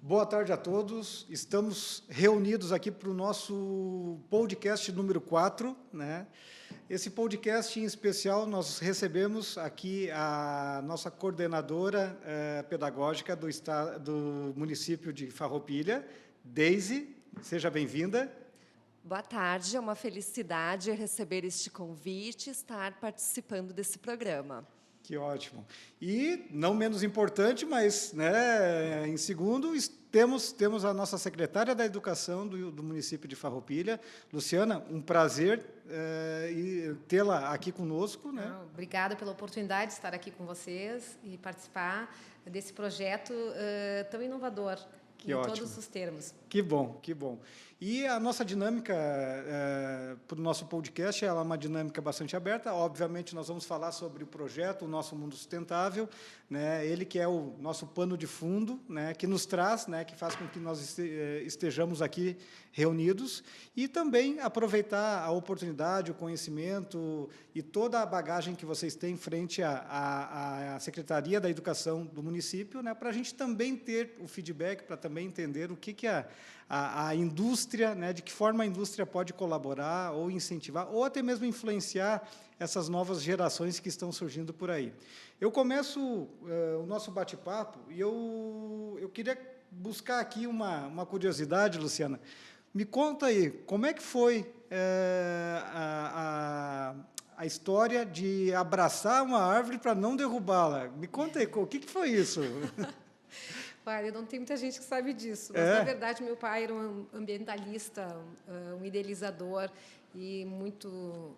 Boa tarde a todos. Estamos reunidos aqui para o nosso podcast número 4, né? Esse podcast em especial nós recebemos aqui a nossa coordenadora pedagógica do município de Farroupilha, Deise. Seja bem-vinda. Boa tarde, é uma felicidade receber este convite e estar participando desse programa. Que ótimo. E, não menos importante, mas né, em segundo, temos a nossa secretária da Educação do município de Farroupilha, Luciana, um prazer tê-la aqui conosco. Né? Obrigada pela oportunidade de estar aqui com vocês e participar desse projeto tão inovador, Que em ótimo. todos os termos. Que bom, que bom. E a nossa dinâmica para o nosso podcast ela é uma dinâmica bastante aberta. Obviamente, nós vamos falar sobre o projeto, o Nosso Mundo Sustentável, né? Ele que é o nosso pano de fundo, né? Que nos traz, né? Que faz com que nós estejamos aqui reunidos, e também aproveitar a oportunidade, o conhecimento e toda a bagagem que vocês têm frente à Secretaria da Educação do município, né? Para a gente também ter o feedback, para também entender o que a indústria, né, de que forma a indústria pode colaborar ou incentivar, ou até mesmo influenciar essas novas gerações que estão surgindo por aí. Eu começo o nosso bate-papo e eu queria buscar aqui uma curiosidade, Luciana. Me conta aí, como é que foi a história de abraçar uma árvore para não derrubá-la? Me conta aí, o que foi isso? Olha, não tem muita gente que sabe disso, mas, na verdade, meu pai era um ambientalista, um idealizador e muito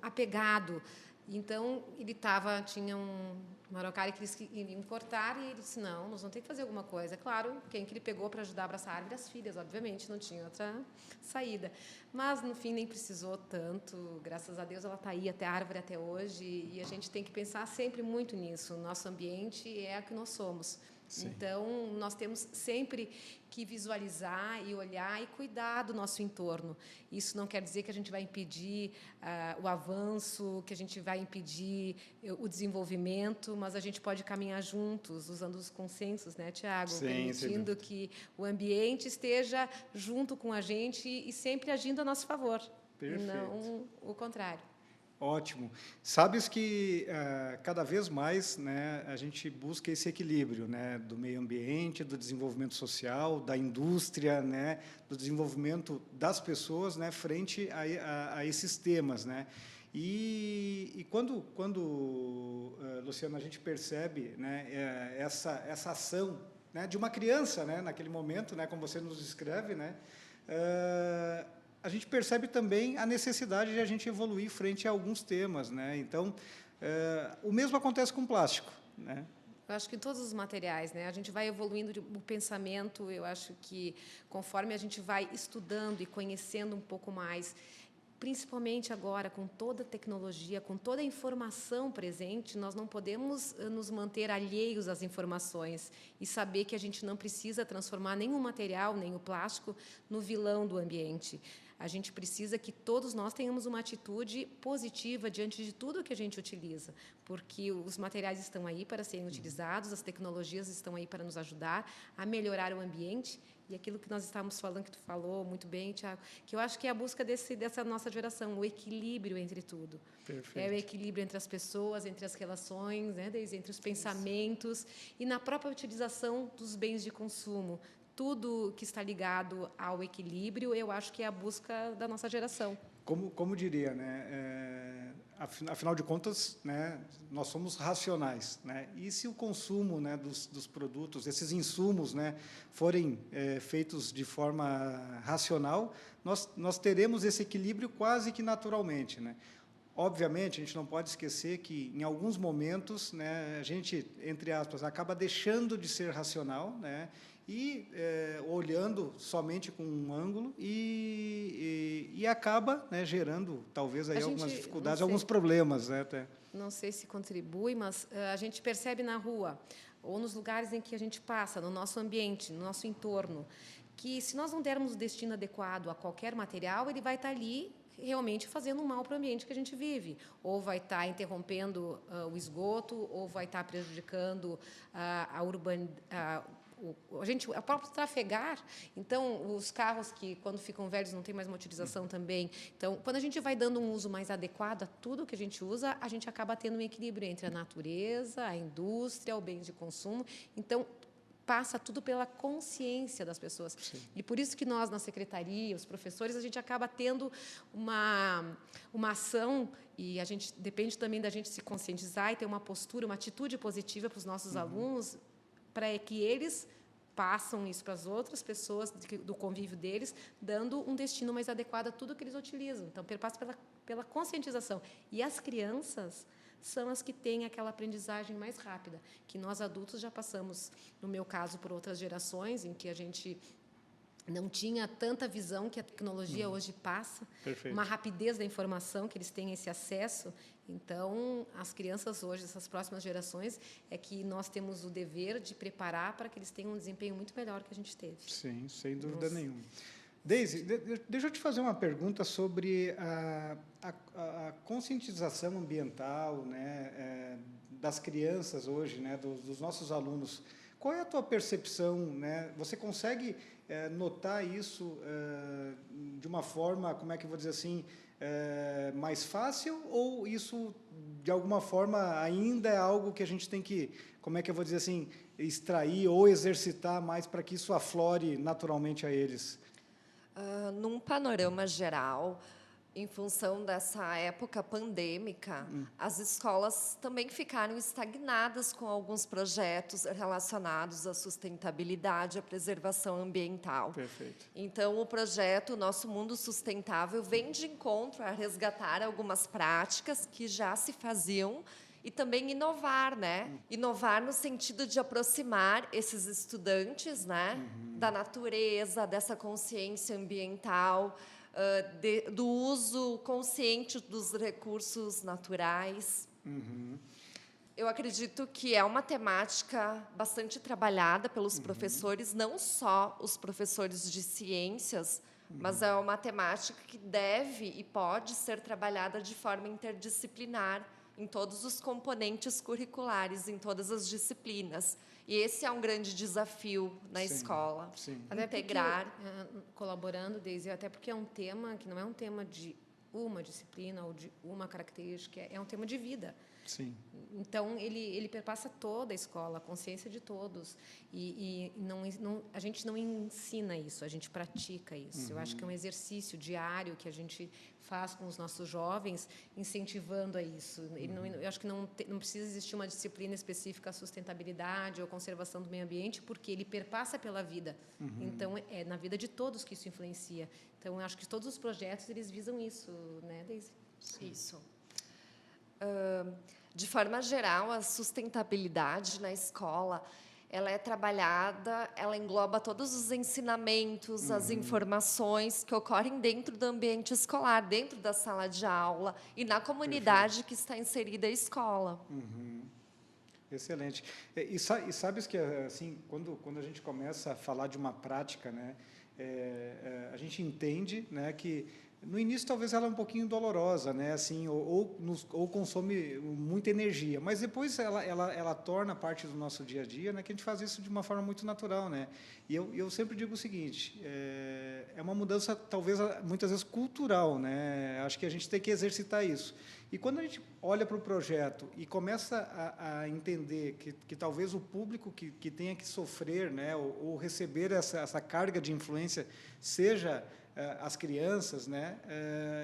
apegado. Então, ele tinha uma araucária que eles queriam cortar e ele disse, não, nós vamos ter que fazer alguma coisa. Claro, quem que ele pegou para ajudar a abraçar a árvore? As filhas, obviamente, não tinha outra saída. Mas, no fim, nem precisou tanto. Graças a Deus, ela está aí, até a árvore até hoje. E a gente tem que pensar sempre muito nisso. O nosso ambiente é o que nós somos. Sim. Então, nós temos sempre que visualizar e olhar e cuidar do nosso entorno. Isso não quer dizer que a gente vai impedir o avanço, que a gente vai impedir o desenvolvimento, mas a gente pode caminhar juntos, usando os consensos, né, Tiago? Permitindo que o ambiente esteja junto com a gente e sempre agindo a nosso favor. Perfeito. E não o contrário. Ótimo. Sabes que cada vez mais, né, a gente busca esse equilíbrio, né, do meio ambiente, do desenvolvimento social, da indústria, né, do desenvolvimento das pessoas, né, frente a esses temas, né. E quando Luciana, a gente percebe, né, essa ação, né, de uma criança, né, naquele momento, né, como você nos descreve, né, a gente percebe também a necessidade de a gente evoluir frente a alguns temas, né? Então, o mesmo acontece com o plástico, né? Eu acho que em todos os materiais, né? A gente vai evoluindo o pensamento. Eu acho que conforme a gente vai estudando e conhecendo um pouco mais, principalmente agora com toda a tecnologia, com toda a informação presente, nós não podemos nos manter alheios às informações e saber que a gente não precisa transformar nenhum material, nem o plástico, no vilão do ambiente. A gente precisa que todos nós tenhamos uma atitude positiva diante de tudo que a gente utiliza, porque os materiais estão aí para serem utilizados, as tecnologias estão aí para nos ajudar a melhorar o ambiente. E aquilo que nós estávamos falando, que tu falou muito bem, Tiago, que eu acho que é a busca dessa nossa geração, o equilíbrio entre tudo. Perfeito. É o equilíbrio entre as pessoas, entre as relações, né, entre os pensamentos e na própria utilização dos bens de consumo. Tudo que está ligado ao equilíbrio, eu acho que é a busca da nossa geração. Como diria, né? Afinal de contas, né, nós somos racionais, né? E se o consumo, né, dos produtos, esses insumos, né, forem feitos de forma racional, nós teremos esse equilíbrio quase que naturalmente, né? Obviamente, a gente não pode esquecer que, em alguns momentos, né, a gente, entre aspas, acaba deixando de ser racional, né, e olhando somente com um ângulo e acaba, né, gerando, talvez, aí algumas dificuldades, alguns problemas. Né, até. Não sei se contribui, mas a gente percebe na rua, ou nos lugares em que a gente passa, no nosso ambiente, no nosso entorno, que, se nós não dermos o destino adequado a qualquer material, ele vai estar ali realmente fazendo um mal para o ambiente que a gente vive. Ou vai estar interrompendo o esgoto, ou vai estar prejudicando o próprio trafegar. Então, os carros que, quando ficam velhos, não tem mais uma utilização também. Então, quando a gente vai dando um uso mais adequado a tudo que a gente usa, a gente acaba tendo um equilíbrio entre a natureza, a indústria, o bem de consumo. Então, passa tudo pela consciência das pessoas. Sim. E por isso que nós, na secretaria, os professores, a gente acaba tendo uma ação, e a gente depende também da gente se conscientizar e ter uma postura, uma atitude positiva para os nossos alunos, para que eles passam isso para as outras pessoas do convívio deles, dando um destino mais adequado a tudo que eles utilizam. Então, passa pela conscientização. E as crianças são as que têm aquela aprendizagem mais rápida, que nós adultos já passamos, no meu caso, por outras gerações, em que a gente não tinha tanta visão que a tecnologia hoje passa, Perfeito. uma rapidez da informação, que eles têm esse acesso. Então, as crianças hoje, essas próximas gerações, é que nós temos o dever de preparar para que eles tenham um desempenho muito melhor que a gente teve. Sim, sem dúvida nenhuma. Deise, deixa eu te fazer uma pergunta sobre a conscientização ambiental, né, das crianças hoje, né, dos nossos alunos. Qual é a tua percepção, né? Você consegue notar isso de uma forma, como é que eu vou dizer assim, mais fácil, ou isso, de alguma forma, ainda é algo que a gente tem que, como é que eu vou dizer assim, extrair ou exercitar mais para que isso aflore naturalmente a eles? Num panorama geral, em função dessa época pandêmica, as escolas também ficaram estagnadas com alguns projetos relacionados à sustentabilidade, à preservação ambiental. Perfeito. Então, o projeto Nosso Mundo Sustentável vem de encontro a resgatar algumas práticas que já se faziam e também inovar, né? Inovar no sentido de aproximar esses estudantes, né, da natureza, dessa consciência ambiental, do uso consciente dos recursos naturais. Eu acredito que é uma temática bastante trabalhada pelos professores, não só os professores de ciências, mas é uma temática que deve e pode ser trabalhada de forma interdisciplinar em todos os componentes curriculares, em todas as disciplinas. E esse é um grande desafio na escola. Sim. Até Integrar. porque, colaborando, Deise, até porque é um tema que não é um tema de uma disciplina ou de uma característica, é um tema de vida. Sim. Então, ele perpassa toda a escola, a consciência de todos. E a gente não ensina isso, a gente pratica isso. Eu acho que é um exercício diário que a gente faz com os nossos jovens, incentivando a isso. Eu acho que não precisa existir uma disciplina específica à sustentabilidade ou conservação do meio ambiente, porque ele perpassa pela vida. Então, é na vida de todos que isso influencia. Então, eu acho que todos os projetos, eles visam isso, né, Deise? Isso. De forma geral, a sustentabilidade na escola, ela é trabalhada, ela engloba todos os ensinamentos, as informações que ocorrem dentro do ambiente escolar, dentro da sala de aula e na comunidade que está inserida a escola. Excelente. E sabes que, assim, quando a gente começa a falar de uma prática, né, a gente entende, né, que no início talvez ela é um pouquinho dolorosa, né, assim, ou consome muita energia, mas depois ela torna parte do nosso dia a dia, né, que a gente faz isso de uma forma muito natural, né. E eu sempre digo o seguinte, é uma mudança talvez muitas vezes cultural, né. Acho que a gente tem que exercitar isso. E quando a gente olha para o projeto e começa a entender que talvez o público que tenha que sofrer, né, ou receber essa carga de influência seja as crianças, né,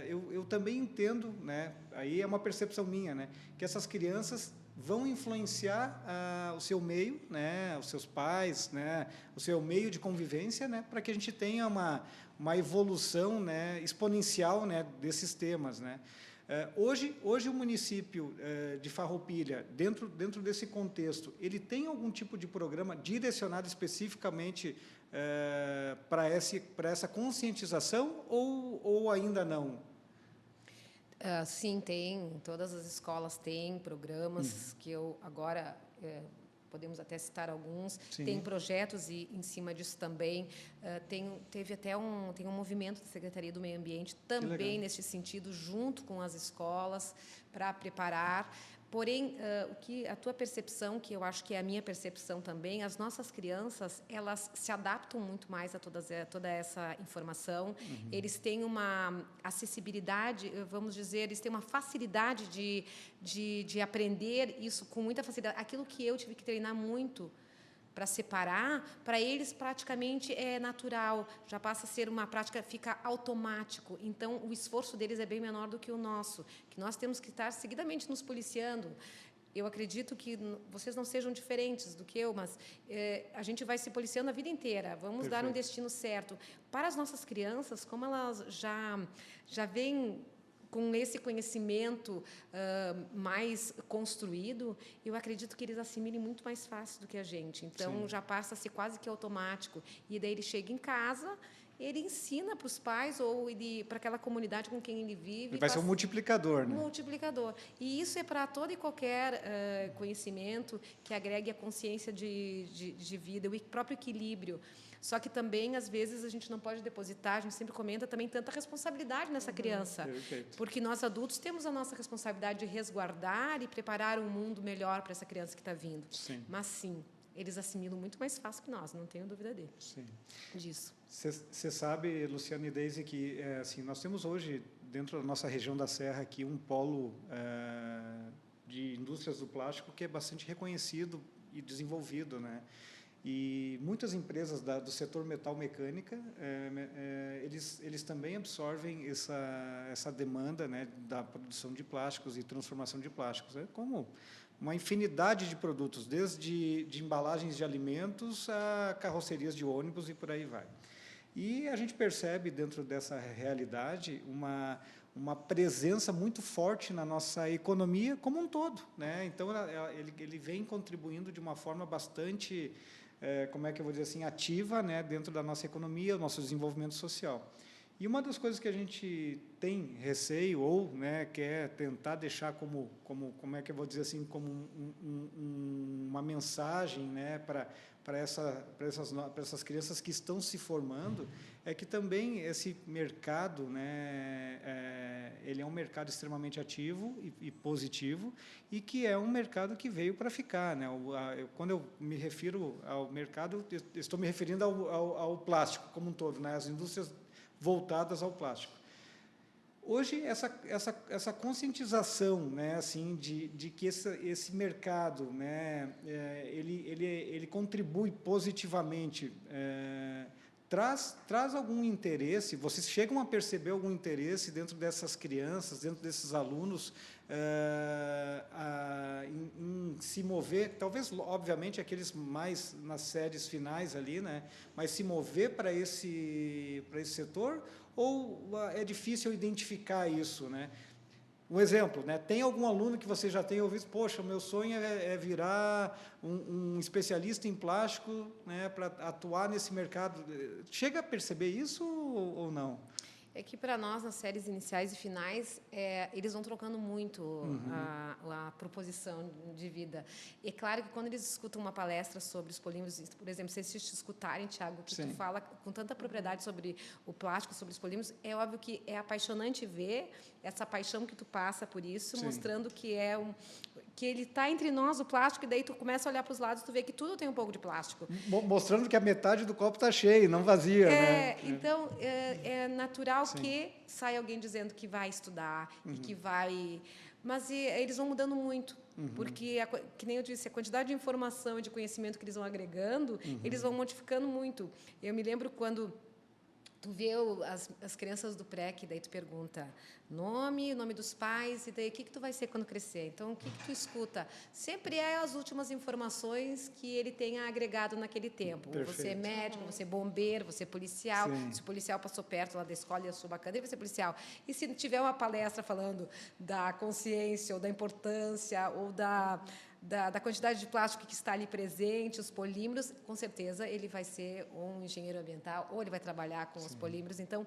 eu também entendo, né, aí é uma percepção minha, né, que essas crianças vão influenciar o seu meio, né, os seus pais, né, o seu meio de convivência, né, para que a gente tenha uma evolução, né, exponencial, né, desses temas, né. Hoje o município de Farroupilha, dentro desse contexto, ele tem algum tipo de programa direcionado especificamente para essa conscientização ou ainda não? Sim, tem. Todas as escolas têm programas que eu agora... podemos até citar alguns. Sim. Tem projetos em cima disso também. Teve até tem um movimento da Secretaria do Meio Ambiente também nesse sentido, junto com as escolas, para preparar, Porém, o que a tua percepção, que eu acho que é a minha percepção também, as nossas crianças, elas se adaptam muito mais a toda essa informação. Eles têm uma acessibilidade, vamos dizer, eles têm uma facilidade de aprender isso com muita facilidade. Aquilo que eu tive que treinar muito para separar, para eles praticamente é natural, já passa a ser uma prática, fica automático. Então, o esforço deles é bem menor do que o nosso, que nós temos que estar seguidamente nos policiando. Eu acredito que vocês não sejam diferentes do que eu, mas a gente vai se policiando a vida inteira. Vamos dar um destino certo. Para as nossas crianças, como elas já vêm com esse conhecimento mais construído, eu acredito que eles assimilem muito mais fácil do que a gente. Então, já passa a ser quase que automático. E daí ele chega em casa, ele ensina para os pais ou para aquela comunidade com quem ele vive. Ele vai ser um multiplicador, né? Multiplicador. E isso é para todo e qualquer conhecimento que agregue a consciência de vida, o próprio equilíbrio. Só que também, às vezes, a gente não pode depositar, a gente sempre comenta também, tanta responsabilidade nessa criança. Perfeito. Porque nós, adultos, temos a nossa responsabilidade de resguardar e preparar um mundo melhor para essa criança que está vindo. Sim. Mas, sim, eles assimilam muito mais fácil que nós, não tenho dúvida disso. Você sabe, Luciana e Deise, que assim, nós temos hoje, dentro da nossa região da Serra, aqui, um polo de indústrias do plástico que é bastante reconhecido e desenvolvido, né? E muitas empresas do setor metal-mecânica, eles também absorvem essa demanda, né, da produção de plásticos e transformação de plásticos. É como uma infinidade de produtos, desde de embalagens de alimentos a carrocerias de ônibus e por aí vai. E a gente percebe, dentro dessa realidade, uma presença muito forte na nossa economia como um todo, né? Então, ele vem contribuindo de uma forma bastante, como é que eu vou dizer assim, ativa, né, dentro da nossa economia, o nosso desenvolvimento social. E uma das coisas que a gente tem receio ou, né, quer tentar deixar como é que eu vou dizer assim, como uma mensagem, né, para essas crianças que estão se formando, é que também esse mercado, né, ele é um mercado extremamente ativo e positivo, e que é um mercado que veio para ficar, né? Quando eu me refiro ao mercado, eu estou me referindo ao plástico como um todo, né? As indústrias voltadas ao plástico. Hoje, essa conscientização, né, assim, de que esse mercado, né, ele contribui positivamente, traz algum interesse, vocês chegam a perceber algum interesse dentro dessas crianças, dentro desses alunos, em se mover, talvez, obviamente, aqueles mais nas séries finais ali, né, mas se mover para esse setor, ou é difícil identificar isso, né? Um exemplo, né? Tem algum aluno que você já tenha ouvido, poxa, o meu sonho é virar um especialista em plástico, né, para atuar nesse mercado. Chega a perceber isso ou não? É que, para nós, nas séries iniciais e finais, eles vão trocando muito a proposição de vida. E é claro que, quando eles escutam uma palestra sobre os polímeros, por exemplo, se eles te escutarem, Tiago, que tu fala com tanta propriedade sobre o plástico, sobre os polímeros, é óbvio que é apaixonante ver essa paixão que tu passa por isso, mostrando que que ele está entre nós, o plástico, e daí tu começa a olhar para os lados e tu vê que tudo tem um pouco de plástico. Mostrando que a metade do copo está cheio, não vazia, né? Então, é natural que saia alguém dizendo que vai estudar e que vai... Mas eles vão mudando muito, porque, que nem eu disse, a quantidade de informação e de conhecimento que eles vão agregando, eles vão modificando muito. Eu me lembro quando tu vê as crianças do pré, que daí tu pergunta nome dos pais, e daí o que tu vai ser quando crescer? Então, o que tu escuta? Sempre é as últimas informações que ele tenha agregado naquele tempo. Perfeito. Você é médico, você é bombeiro, você é policial. Se o policial passou perto lá da escola e achou bacana, ele vai ser policial. E se tiver uma palestra falando da consciência, ou da importância, ou da quantidade de plástico que está ali presente, os polímeros, com certeza ele vai ser um engenheiro ambiental ou ele vai trabalhar com os polímeros. Então,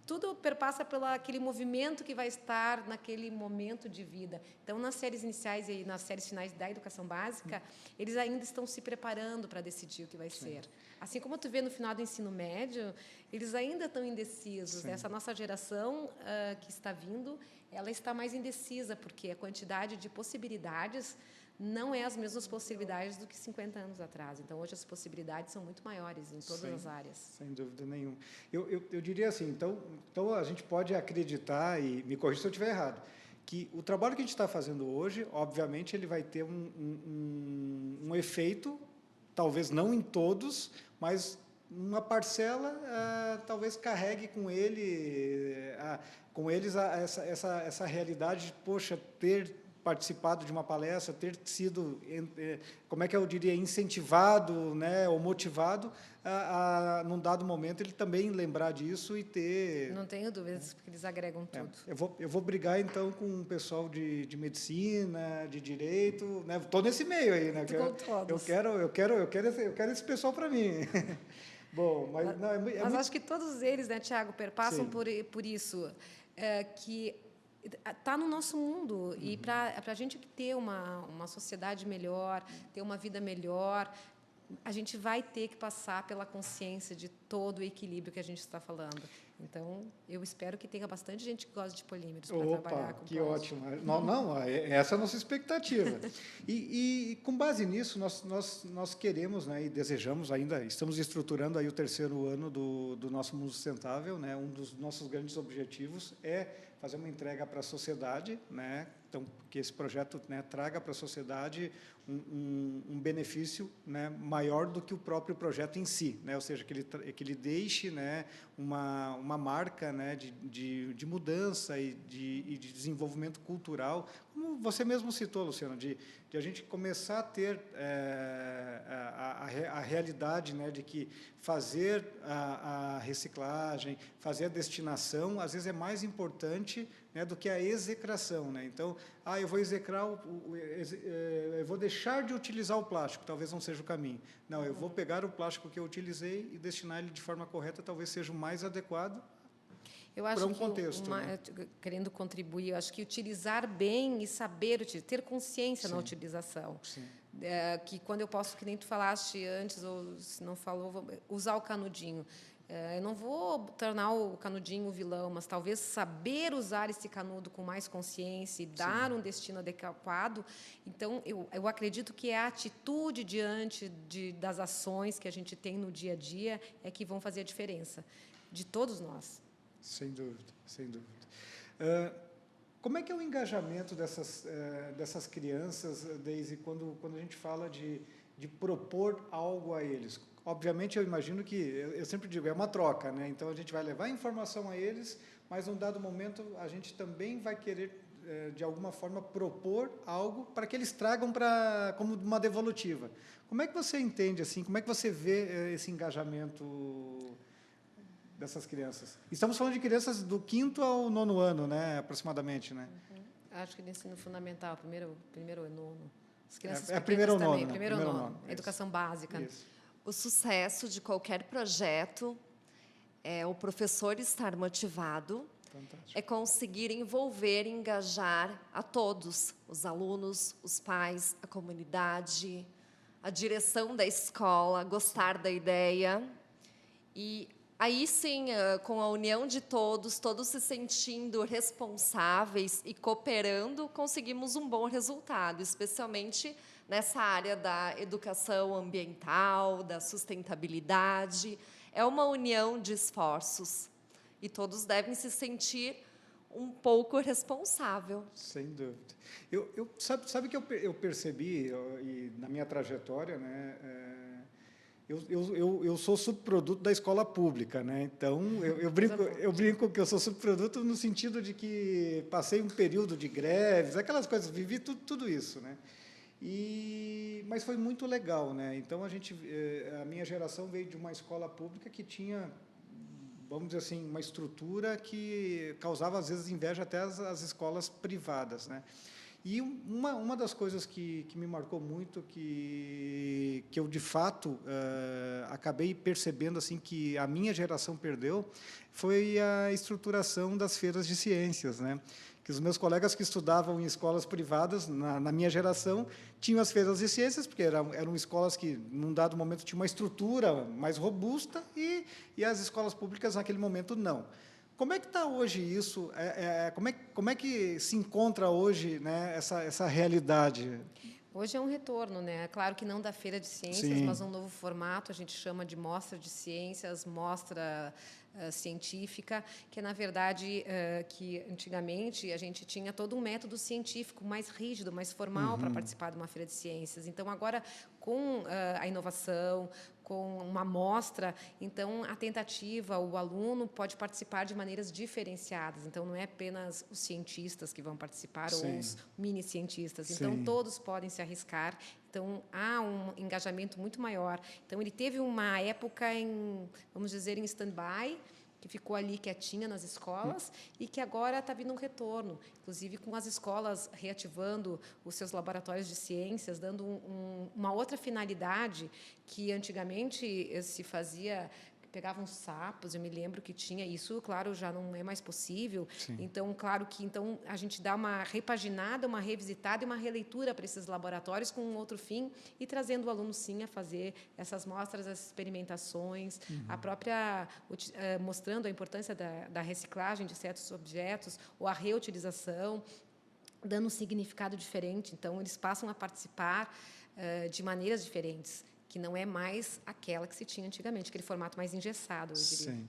tudo perpassa pelo aquele movimento que vai estar naquele momento de vida. Então, nas séries iniciais e nas séries finais da educação básica, eles ainda estão se preparando para decidir o que vai ser. Assim como tu vê no final do ensino médio, eles ainda estão indecisos. Sim. Essa nossa geração que está vindo, ela está mais indecisa, porque a quantidade de possibilidades não é as mesmas possibilidades do que 50 anos atrás. Então, hoje as possibilidades são muito maiores em todas as áreas. Sem dúvida nenhuma. Eu diria assim, então a gente pode acreditar, e me corrija se eu estiver errado, que o trabalho que a gente está fazendo hoje, obviamente, ele vai ter um efeito, talvez não em todos, mas uma parcela talvez carregue com eles essa realidade de, poxa, ter participado de uma palestra, ter sido, como é que eu diria, incentivado, né, ou motivado num dado momento, ele também lembrar disso e ter... Não tenho dúvidas, porque eles agregam tudo. Eu vou brigar, então, com o pessoal de medicina, de direito, né? Estou nesse meio aí, né? Eu quero esse pessoal para mim. Bom, mas... Mas acho que todos eles, né, Tiago, perpassam Sim. por isso, que está no nosso mundo. E para a gente ter uma sociedade melhor, ter uma vida melhor, a gente vai ter que passar pela consciência de todo o equilíbrio que a gente está falando. Então, eu espero que tenha bastante gente que gosta de polímeros para trabalhar com que plástico. ótimo. Essa é a nossa expectativa. E com base nisso, nós queremos, né, e desejamos ainda, estamos estruturando aí o 3º ano do nosso Mundo Sustentável, né? Um dos nossos grandes objetivos é fazer uma entrega para a sociedade, né? Então, que esse projeto, né, traga para a sociedade um benefício, né, maior do que o próprio projeto em si, né? Ou seja, que ele deixe, né, uma marca, né, de mudança e de desenvolvimento cultural, como você mesmo citou, Luciano, de a gente começar a ter a realidade, né, de que fazer a reciclagem, fazer a destinação, às vezes é mais importante, né, do que a execração, né? Então, eu vou execrar, eu vou deixar de utilizar o plástico, talvez não seja o caminho. Não, eu vou pegar o plástico que eu utilizei e destinar ele de forma correta, talvez seja o mais adequado. Eu acho que contexto, né? Querendo contribuir, eu acho que utilizar bem e saber ter consciência na utilização. Sim. Que quando eu posso, que nem tu falaste antes, ou se não falou, usar o canudinho. Eu não vou tornar o canudinho vilão, mas talvez saber usar esse canudo com mais consciência e dar um destino adequado. Então, eu acredito que é a atitude diante das ações que a gente tem no dia a dia é que vão fazer a diferença, de todos nós. Sem dúvida, sem dúvida. Como é que é o engajamento dessas crianças, Deise, quando a gente fala de propor algo a eles? Obviamente, eu imagino que, eu sempre digo, é uma troca, né? Então, a gente vai levar informação a eles, mas, num dado momento, a gente também vai querer, de alguma forma, propor algo para que eles tragam como uma devolutiva. Como é que você entende, assim, como é que você vê esse engajamento dessas crianças? Estamos falando de crianças do 5º ao 9º ano, né, aproximadamente, né? Acho que no ensino fundamental, primeiro ou nono. As crianças primeiro ou nono, também, né? primeiro ou nono. Educação básica. Isso. O sucesso de qualquer projeto é o professor estar motivado, Fantástico. é conseguir envolver e engajar a todos, os alunos, os pais, a comunidade, a direção da escola, gostar da ideia. E aí sim, com a união de todos se sentindo responsáveis e cooperando, conseguimos um bom resultado, especialmente nessa área da educação ambiental, da sustentabilidade. É uma união de esforços e todos devem se sentir um pouco responsável. Sem dúvida. Sabe que eu percebi, e na minha trajetória, né, eu sou subproduto da escola pública, né? Então, eu brinco que eu sou subproduto no sentido de que passei um período de greves, aquelas coisas, vivi tudo isso, né? Mas foi muito legal, né? Então, a minha geração veio de uma escola pública que tinha, vamos dizer assim, uma estrutura que causava, às vezes, inveja até às escolas privadas, né? E uma das coisas que me marcou muito, que eu, de fato, acabei percebendo assim que a minha geração perdeu, foi a estruturação das feiras de ciências, né? Que os meus colegas que estudavam em escolas privadas, na minha geração, tinham as feiras de ciências, porque eram escolas que, num dado momento, tinham uma estrutura mais robusta, e as escolas públicas, naquele momento, não. Como é que está hoje isso? Como é que se encontra hoje, né, essa realidade? Hoje é um retorno, né? Claro que não da feira de ciências, Sim. mas um novo formato, a gente chama de mostra de ciências, mostra científica, que na verdade que antigamente a gente tinha todo um método científico mais rígido, mais formal para participar de uma feira de ciências. Então agora com a inovação, com uma mostra, então a tentativa, o aluno pode participar de maneiras diferenciadas. Então não é apenas os cientistas que vão participar Sim. ou os mini cientistas. Então Sim. todos podem se arriscar. Então há um engajamento muito maior. Então ele teve uma época vamos dizer, em stand-by, que ficou ali quietinha nas escolas e que agora está vindo um retorno, inclusive com as escolas reativando os seus laboratórios de ciências, dando uma outra finalidade que antigamente se fazia. Pegavam sapos, eu me lembro que tinha isso, claro, já não é mais possível. Sim. Então, claro que a gente dá uma repaginada, uma revisitada e uma releitura para esses laboratórios com um outro fim e trazendo o aluno, sim, a fazer essas mostras, essas experimentações, a própria mostrando a importância da reciclagem de certos objetos ou a reutilização, dando um significado diferente. Então, eles passam a participar de maneiras diferentes, que não é mais aquela que se tinha antigamente, aquele formato mais engessado, eu diria. Sim.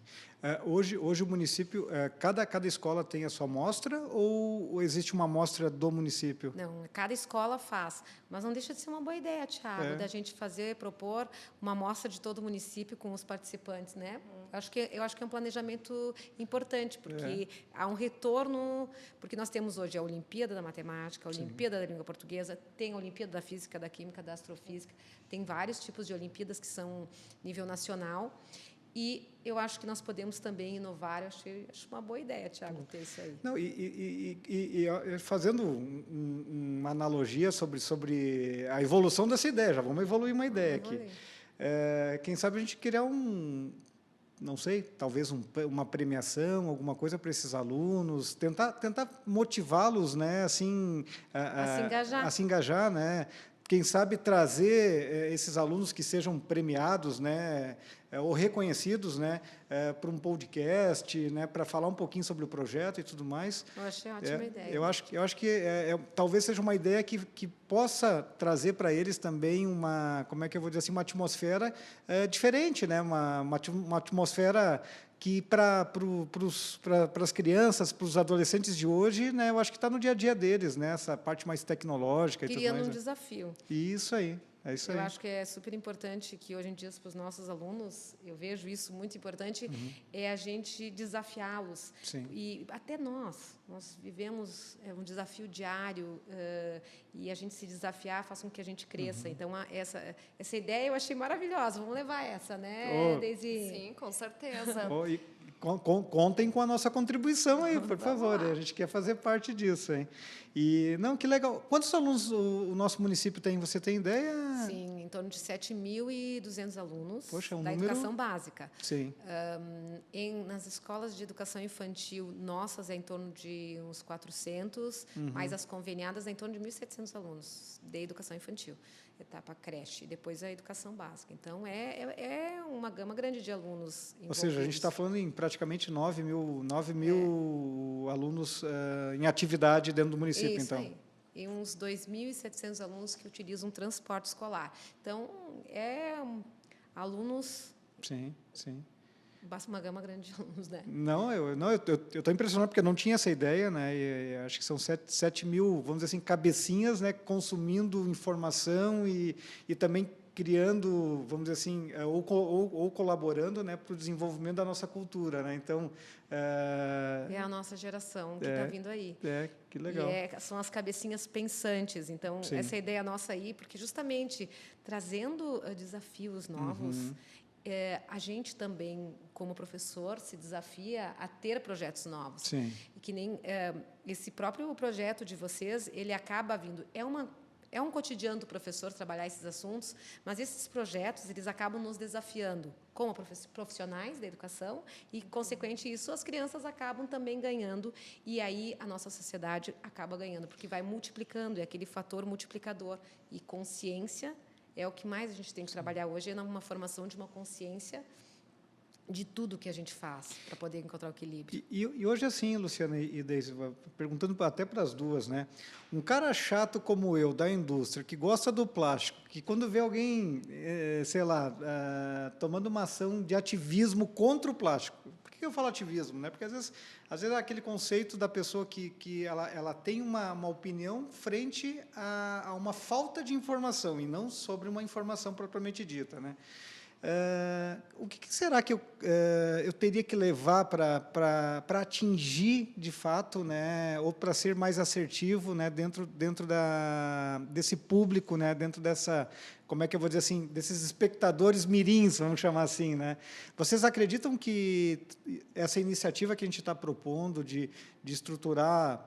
Hoje o município, cada escola tem a sua amostra ou existe uma amostra do município? Não, cada escola faz, mas não deixa de ser uma boa ideia, Thiago, da gente propor uma amostra de todo o município com os participantes, né? Eu acho que é um planejamento importante, porque há um retorno, porque nós temos hoje a Olimpíada da Matemática, a Olimpíada da Língua Portuguesa, tem a Olimpíada da Física, da Química, da Astrofísica, tem vários tipos de Olimpíadas que são nível nacional. E eu acho que nós podemos também inovar. Eu acho uma boa ideia, Thiago, ter isso aí. Não, fazendo uma analogia sobre a evolução dessa ideia, já vamos evoluir uma ideia aqui. Quem sabe a gente criar não sei, talvez uma premiação, alguma coisa para esses alunos, tentar motivá-los, né, assim, a se engajar, né? Quem sabe trazer esses alunos que sejam premiados, né, ou reconhecidos, né, para um podcast, né, para falar um pouquinho sobre o projeto e tudo mais. Eu achei uma ótima ideia. Eu acho que talvez seja uma ideia que possa trazer para eles também como é que eu vou dizer assim, uma atmosfera diferente, né, uma atmosfera que para as crianças, para os adolescentes de hoje, né, eu acho que está no dia a dia deles, né, essa parte mais tecnológica e tudo mais. Criando um desafio. Isso aí. É isso aí. Eu acho que é super importante que hoje em dia para os nossos alunos, eu vejo isso muito importante, é a gente desafiá-los. Sim. E até nós vivemos um desafio diário e a gente se desafiar faz com que a gente cresça. Então essa ideia eu achei maravilhosa. Vamos levar essa, né, Daisy? Sim, com certeza. E contem com a nossa contribuição aí, por favor. A gente quer fazer parte disso, hein? E não, que legal. Quantos alunos o nosso município tem? Você tem ideia? Sim, em torno de 7.200 alunos. Poxa, é um da número... educação básica. Sim. Nas escolas de educação infantil nossas é em torno de uns 400, mas as conveniadas é em torno de 1.700 alunos de educação infantil, etapa creche, e depois a educação básica. Então é uma gama grande de alunos envolvidos. Ou seja, a gente está falando em praticamente 9 mil alunos em atividade dentro do município. Isso então. aí. E uns 2.700 alunos que utilizam transporte escolar. Então, alunos... Sim, sim. Basta uma gama grande de alunos, né? Não, eu estou impressionado porque eu não tinha essa ideia, né? E acho que são 7 mil, vamos dizer assim, cabecinhas, né? Consumindo informação e também criando, vamos dizer assim, ou colaborando, né, para o desenvolvimento da nossa cultura, né? Então é a nossa geração que está vindo aí. Que legal. São as cabecinhas pensantes. Então essa é a ideia nossa aí, porque justamente trazendo desafios novos a gente também, como professor, se desafia a ter projetos novos. Sim. E que nem esse próprio projeto de vocês, ele acaba vindo... É um cotidiano do professor trabalhar esses assuntos, mas esses projetos, eles acabam nos desafiando como profissionais da educação e, consequente isso, as crianças acabam também ganhando e aí a nossa sociedade acaba ganhando, porque vai multiplicando, é aquele fator multiplicador. E consciência é o que mais a gente tem que trabalhar hoje, é uma formação de uma consciência de tudo que a gente faz para poder encontrar o equilíbrio. E hoje, assim, Luciana e Deise, perguntando até para as duas, né? Um cara chato como eu, da indústria, que gosta do plástico, que quando vê alguém, sei lá, tomando uma ação de ativismo contra o plástico. Por que eu falo ativismo? Né? Porque, às vezes é aquele conceito da pessoa que ela tem uma opinião frente a uma falta de informação, e não sobre uma informação propriamente dita, né? O que será que eu teria que levar para atingir, de fato, né, ou para ser mais assertivo, né, dentro desse público, né, dentro dessa, como é que eu vou dizer assim, desses espectadores mirins, vamos chamar assim, né? Vocês acreditam que essa iniciativa que a gente está propondo de estruturar,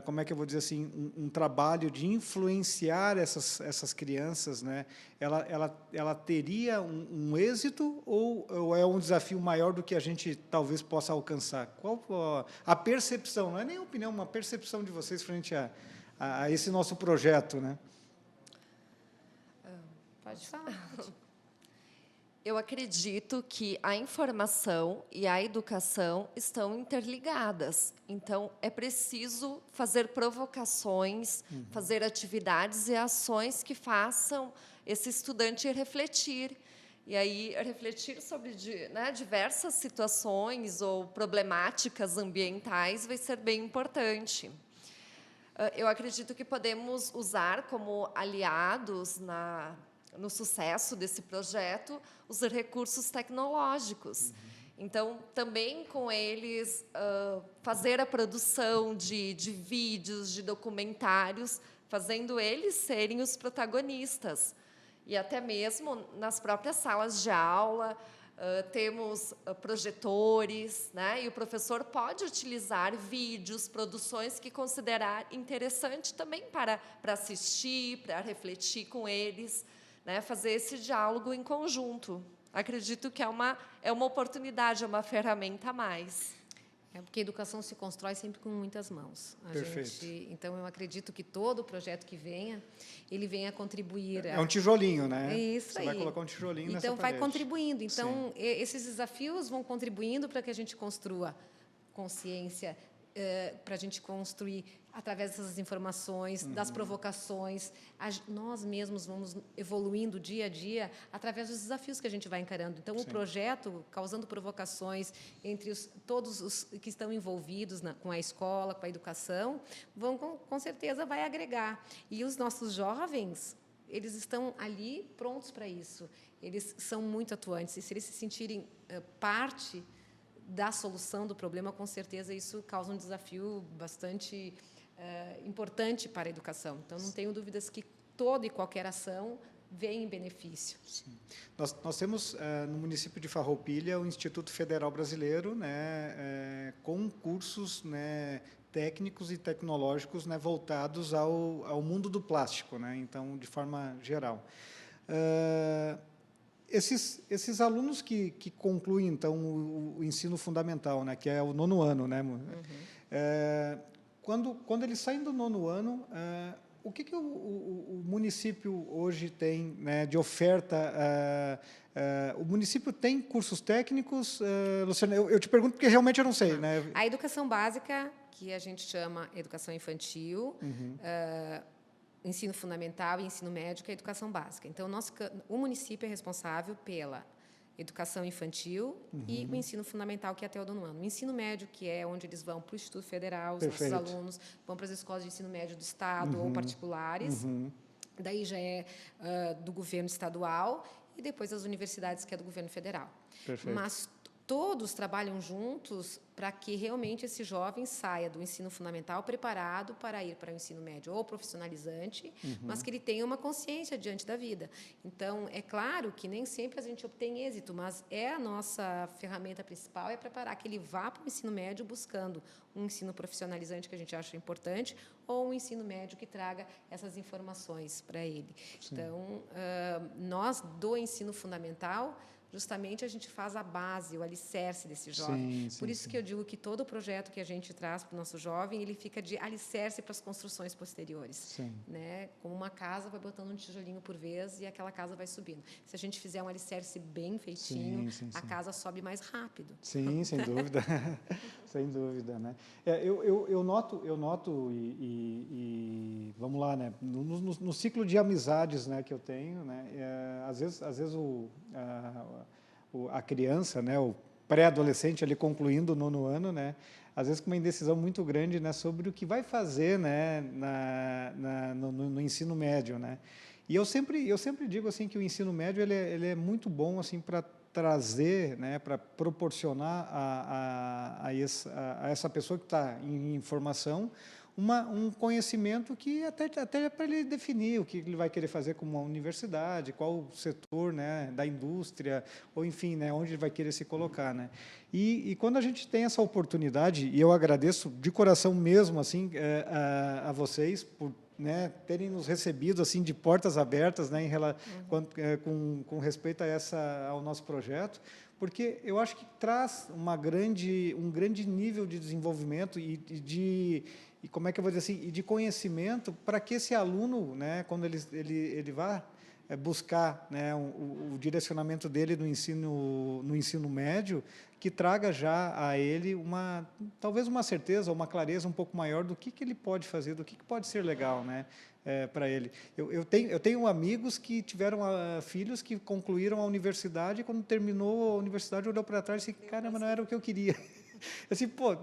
como é que eu vou dizer assim, um trabalho de influenciar essas crianças, né? Ela teria um êxito ou é um desafio maior do que a gente talvez possa alcançar? Qual a percepção, não é nem a opinião, uma percepção de vocês frente a esse nosso projeto, né? Pode falar. Eu acredito que a informação e a educação estão interligadas. Então, é preciso fazer provocações, fazer atividades e ações que façam esse estudante refletir. E aí, refletir sobre diversas situações ou problemáticas ambientais vai ser bem importante. Eu acredito que podemos usar como aliados no sucesso desse projeto os recursos tecnológicos. Então, também com eles, fazer a produção de vídeos, de documentários, fazendo eles serem os protagonistas. E até mesmo nas próprias salas de aula, temos projetores, né? E o professor pode utilizar vídeos, produções que considerar interessante também para assistir, para refletir com eles, né, fazer esse diálogo em conjunto. Acredito que é uma oportunidade, é uma ferramenta a mais. Porque a educação se constrói sempre com muitas mãos. Perfeito. Então, eu acredito que todo projeto que venha, ele venha contribuir. É um tijolinho, né? É isso. Você aí. vai colocar um tijolinho nessa Então, vai parede. contribuindo. Então, Sim. esses desafios vão contribuindo para que a gente construa consciência, para a gente construir através dessas informações, das provocações. Nós mesmos vamos evoluindo dia a dia através dos desafios que a gente vai encarando. Então, Sim. o projeto, causando provocações entre todos os que estão envolvidos com a escola, com a educação, com certeza vai agregar. E os nossos jovens, eles estão ali prontos para isso. Eles são muito atuantes. E se eles se sentirem parte da solução do problema, com certeza isso causa um desafio bastante importante para a educação. Então, não tenho dúvidas que toda e qualquer ação vem em benefício. Sim. Nós temos no município de Farroupilha o Instituto Federal Brasileiro, né, com cursos, né, técnicos e tecnológicos, né, voltados ao mundo do plástico, né, então, de forma geral. Esses alunos que concluem, então, o ensino fundamental, né, que é o 9º ano, né, quando eles saem do 9º ano, o que o município hoje tem, né, de oferta? O município tem cursos técnicos? Luciana, eu te pergunto porque realmente eu não sei. Né? A educação básica, que a gente chama educação infantil, ensino fundamental e ensino médio, que é a educação básica. Então, o município é responsável pela educação infantil e o ensino fundamental, que é até o 9º ano. O ensino médio, que é onde eles vão para o Instituto Federal, os Perfeito. nossos alunos vão para as escolas de ensino médio do Estado ou particulares. Daí já é do governo estadual e depois as universidades, que é do governo federal. Perfeito. Mas todos trabalham juntos para que realmente esse jovem saia do ensino fundamental preparado para ir para o ensino médio ou profissionalizante, mas que ele tenha uma consciência diante da vida. Então, é claro que nem sempre a gente obtém êxito, mas a nossa ferramenta principal é preparar que ele vá para o ensino médio buscando um ensino profissionalizante, que a gente acha importante, ou um ensino médio que traga essas informações para ele. Sim. Então, nós do ensino fundamental, justamente a gente faz a base, o alicerce desse jovem. Por isso que eu digo que todo o projeto que a gente traz para o nosso jovem, ele fica de alicerce para as construções posteriores. Né? Como uma casa vai botando um tijolinho por vez e aquela casa vai subindo. Se a gente fizer um alicerce bem feitinho, a casa sobe mais rápido. Sim, sem dúvida. Sem dúvida, né? Eu noto e vamos lá, né? No ciclo de amizades, né, que eu tenho, né? Às vezes a criança, né, o pré-adolescente ali concluindo o 9º ano, né, às vezes com uma indecisão muito grande, né, sobre o que vai fazer, né, no ensino médio, né. E eu sempre digo assim que o ensino médio ele é muito bom assim para trazer, né, para proporcionar a essa pessoa que está em formação um conhecimento que até para ele definir o que ele vai querer fazer como uma universidade, qual o setor, né, da indústria, ou enfim, né, onde ele vai querer se colocar, né. E quando a gente tem essa oportunidade, e eu agradeço de coração mesmo assim a vocês por, né, terem nos recebido assim de portas abertas, né, com respeito ao nosso projeto, porque eu acho que traz um grande nível de desenvolvimento e como é que eu vou dizer assim, e de conhecimento para que esse aluno, né, quando ele vá buscar, né, o direcionamento dele no ensino médio, que traga já a ele talvez uma certeza, uma clareza um pouco maior do que ele pode fazer, do que pode ser legal, né, para ele. Eu tenho amigos que tiveram filhos que concluíram a universidade e quando terminou a universidade olhou para trás e disse, caramba, não era o que eu queria. Assim, pô,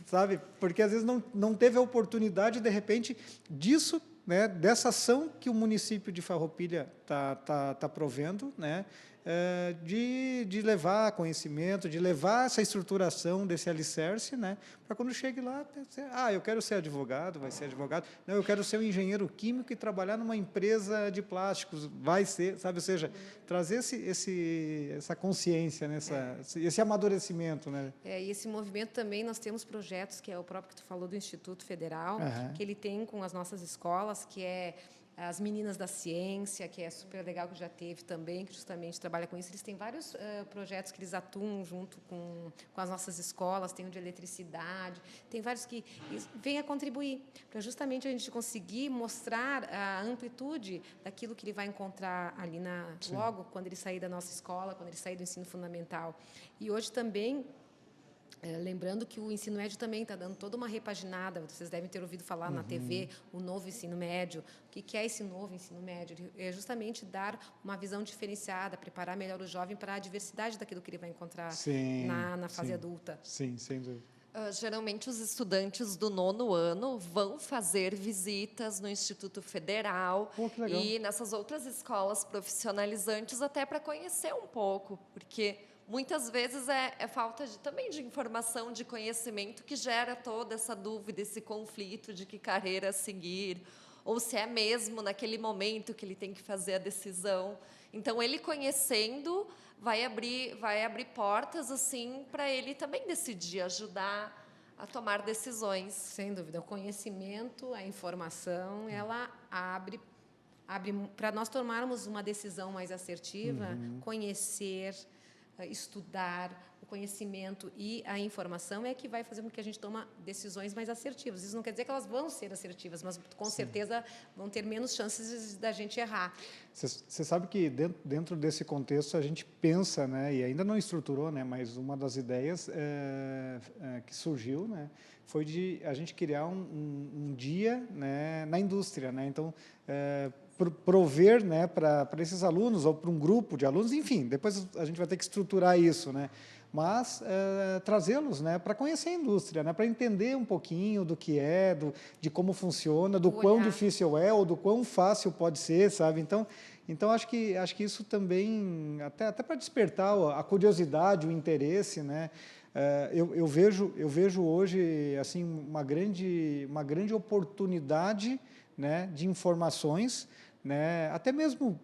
sabe, porque às vezes não teve a oportunidade, de repente, disso, né, dessa ação que o município de Farroupilha tá provendo, né, de levar conhecimento, de levar essa estruturação desse alicerce, né, para quando chegue lá, eu quero ser advogado, vai ser advogado, não, eu quero ser um engenheiro químico e trabalhar numa empresa de plásticos, vai ser, sabe, ou seja, trazer essa consciência, né, esse amadurecimento, né. E esse movimento também, nós temos projetos, que é o próprio que tu falou do Instituto Federal, que ele tem com as nossas escolas, que é as Meninas da Ciência, que é super legal, que já teve também, que justamente trabalha com isso. Eles têm vários projetos que eles atuam junto com as nossas escolas, tem o de eletricidade, tem vários que vêm a contribuir, para justamente a gente conseguir mostrar a amplitude daquilo que ele vai encontrar ali logo quando ele sair da nossa escola, quando ele sair do ensino fundamental. E hoje também, lembrando que o ensino médio também está dando toda uma repaginada, vocês devem ter ouvido falar na TV, o novo ensino médio. O que é esse novo ensino médio? É justamente dar uma visão diferenciada, preparar melhor o jovem para a diversidade daquilo que ele vai encontrar na fase adulta. Sim, sem dúvida. Geralmente, os estudantes do 9º ano vão fazer visitas no Instituto Federal e nessas outras escolas profissionalizantes até para conhecer um pouco, porque muitas vezes é falta também de informação, de conhecimento que gera toda essa dúvida, esse conflito de que carreira seguir, ou se é mesmo naquele momento que ele tem que fazer a decisão. Então, ele conhecendo vai abrir portas assim para ele também decidir, ajudar a tomar decisões. Sem dúvida, o conhecimento, a informação, ela abre para nós tomarmos uma decisão mais assertiva, conhecer, estudar, o conhecimento e a informação é que vai fazer com que a gente tome decisões mais assertivas. Isso não quer dizer que elas vão ser assertivas, mas com certeza vão ter menos chances da gente errar. Você sabe que dentro desse contexto a gente pensa, né, e ainda não estruturou, né, mas uma das ideias que surgiu, né, foi de a gente criar um dia, né, na indústria, né, então prover, né, para esses alunos ou para um grupo de alunos, enfim, depois a gente vai ter que estruturar isso, né, mas trazê-los, né, para conhecer a indústria, né, para entender um pouquinho do que de como funciona, do quão difícil é ou do quão fácil pode ser, sabe? Então Então, acho que isso também, até para despertar a curiosidade, o interesse, né? Eu vejo hoje assim, uma grande oportunidade, né, de informações, né, até mesmo,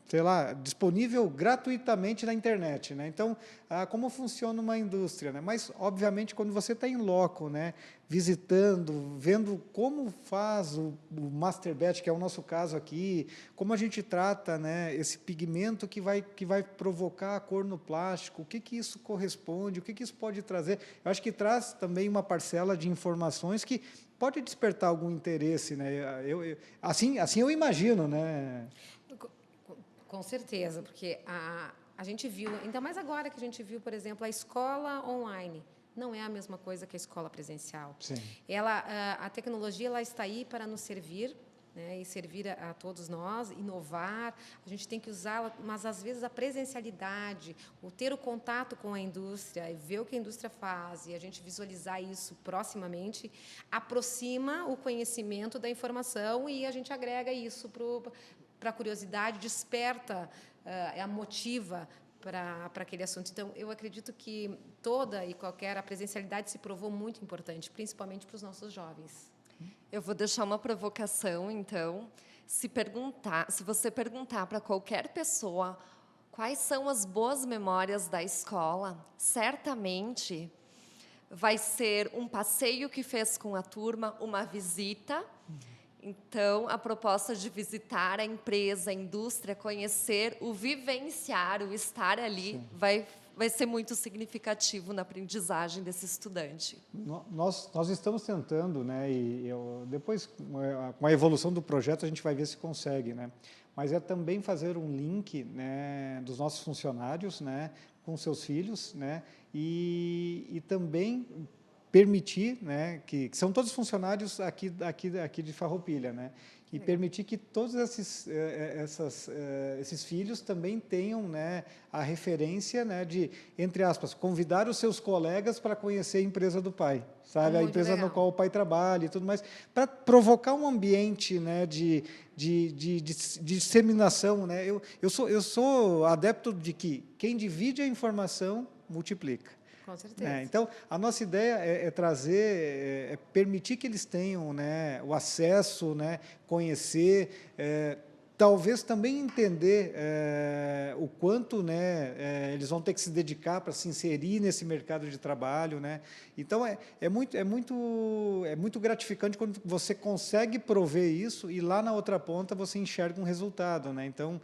sei lá, disponível gratuitamente na internet, né? Então, como funciona uma indústria, né? Mas, obviamente, quando você está em loco, né, visitando, vendo como faz o master batch, que é o nosso caso aqui, como a gente trata, né, esse pigmento que vai provocar a cor no plástico, o que isso corresponde, o que isso pode trazer. Eu acho que traz também uma parcela de informações que pode despertar algum interesse, né? Assim eu imagino, né? Com certeza, porque a gente viu, ainda mais agora que a gente viu, por exemplo, a escola online. Não é a mesma coisa que a escola presencial. Sim. A tecnologia ela está aí para nos servir, né, e servir a todos nós, inovar. A gente tem que usá-la, mas às vezes a presencialidade, o ter o contato com a indústria, e ver o que a indústria faz e a gente visualizar isso proximamente, aproxima o conhecimento da informação e a gente agrega isso para a curiosidade, desperta, a motiva para aquele assunto. Então, eu acredito que toda e qualquer a presencialidade se provou muito importante, principalmente para os nossos jovens. Eu vou deixar uma provocação, então. Se você perguntar para qualquer pessoa quais são as boas memórias da escola, certamente vai ser um passeio que fez com a turma, uma visita. Então, a proposta de visitar a empresa, a indústria, conhecer, o vivenciar, o estar ali, vai ser muito significativo na aprendizagem desse estudante. Nós estamos tentando, né, e depois, com a evolução do projeto, a gente vai ver se consegue, né, mas é também fazer um link, né, dos nossos funcionários, né, com seus filhos, né, e também permitir, né, que são todos funcionários aqui de Farroupilha, né, e permitir que todos esses filhos também tenham, né, a referência, né, de, entre aspas, convidar os seus colegas para conhecer a empresa do pai, sabe, a empresa no qual o pai trabalha e tudo mais, para provocar um ambiente, né, de disseminação, né. Eu sou adepto de que quem divide a informação multiplica. Com certeza. Então, a nossa ideia é trazer, permitir que eles tenham, né, o acesso, né, conhecer, talvez também entender o quanto, né, eles vão ter que se dedicar para se inserir nesse mercado de trabalho, né. Então, é muito gratificante quando você consegue prover isso e lá na outra ponta você enxerga um resultado, né. Então,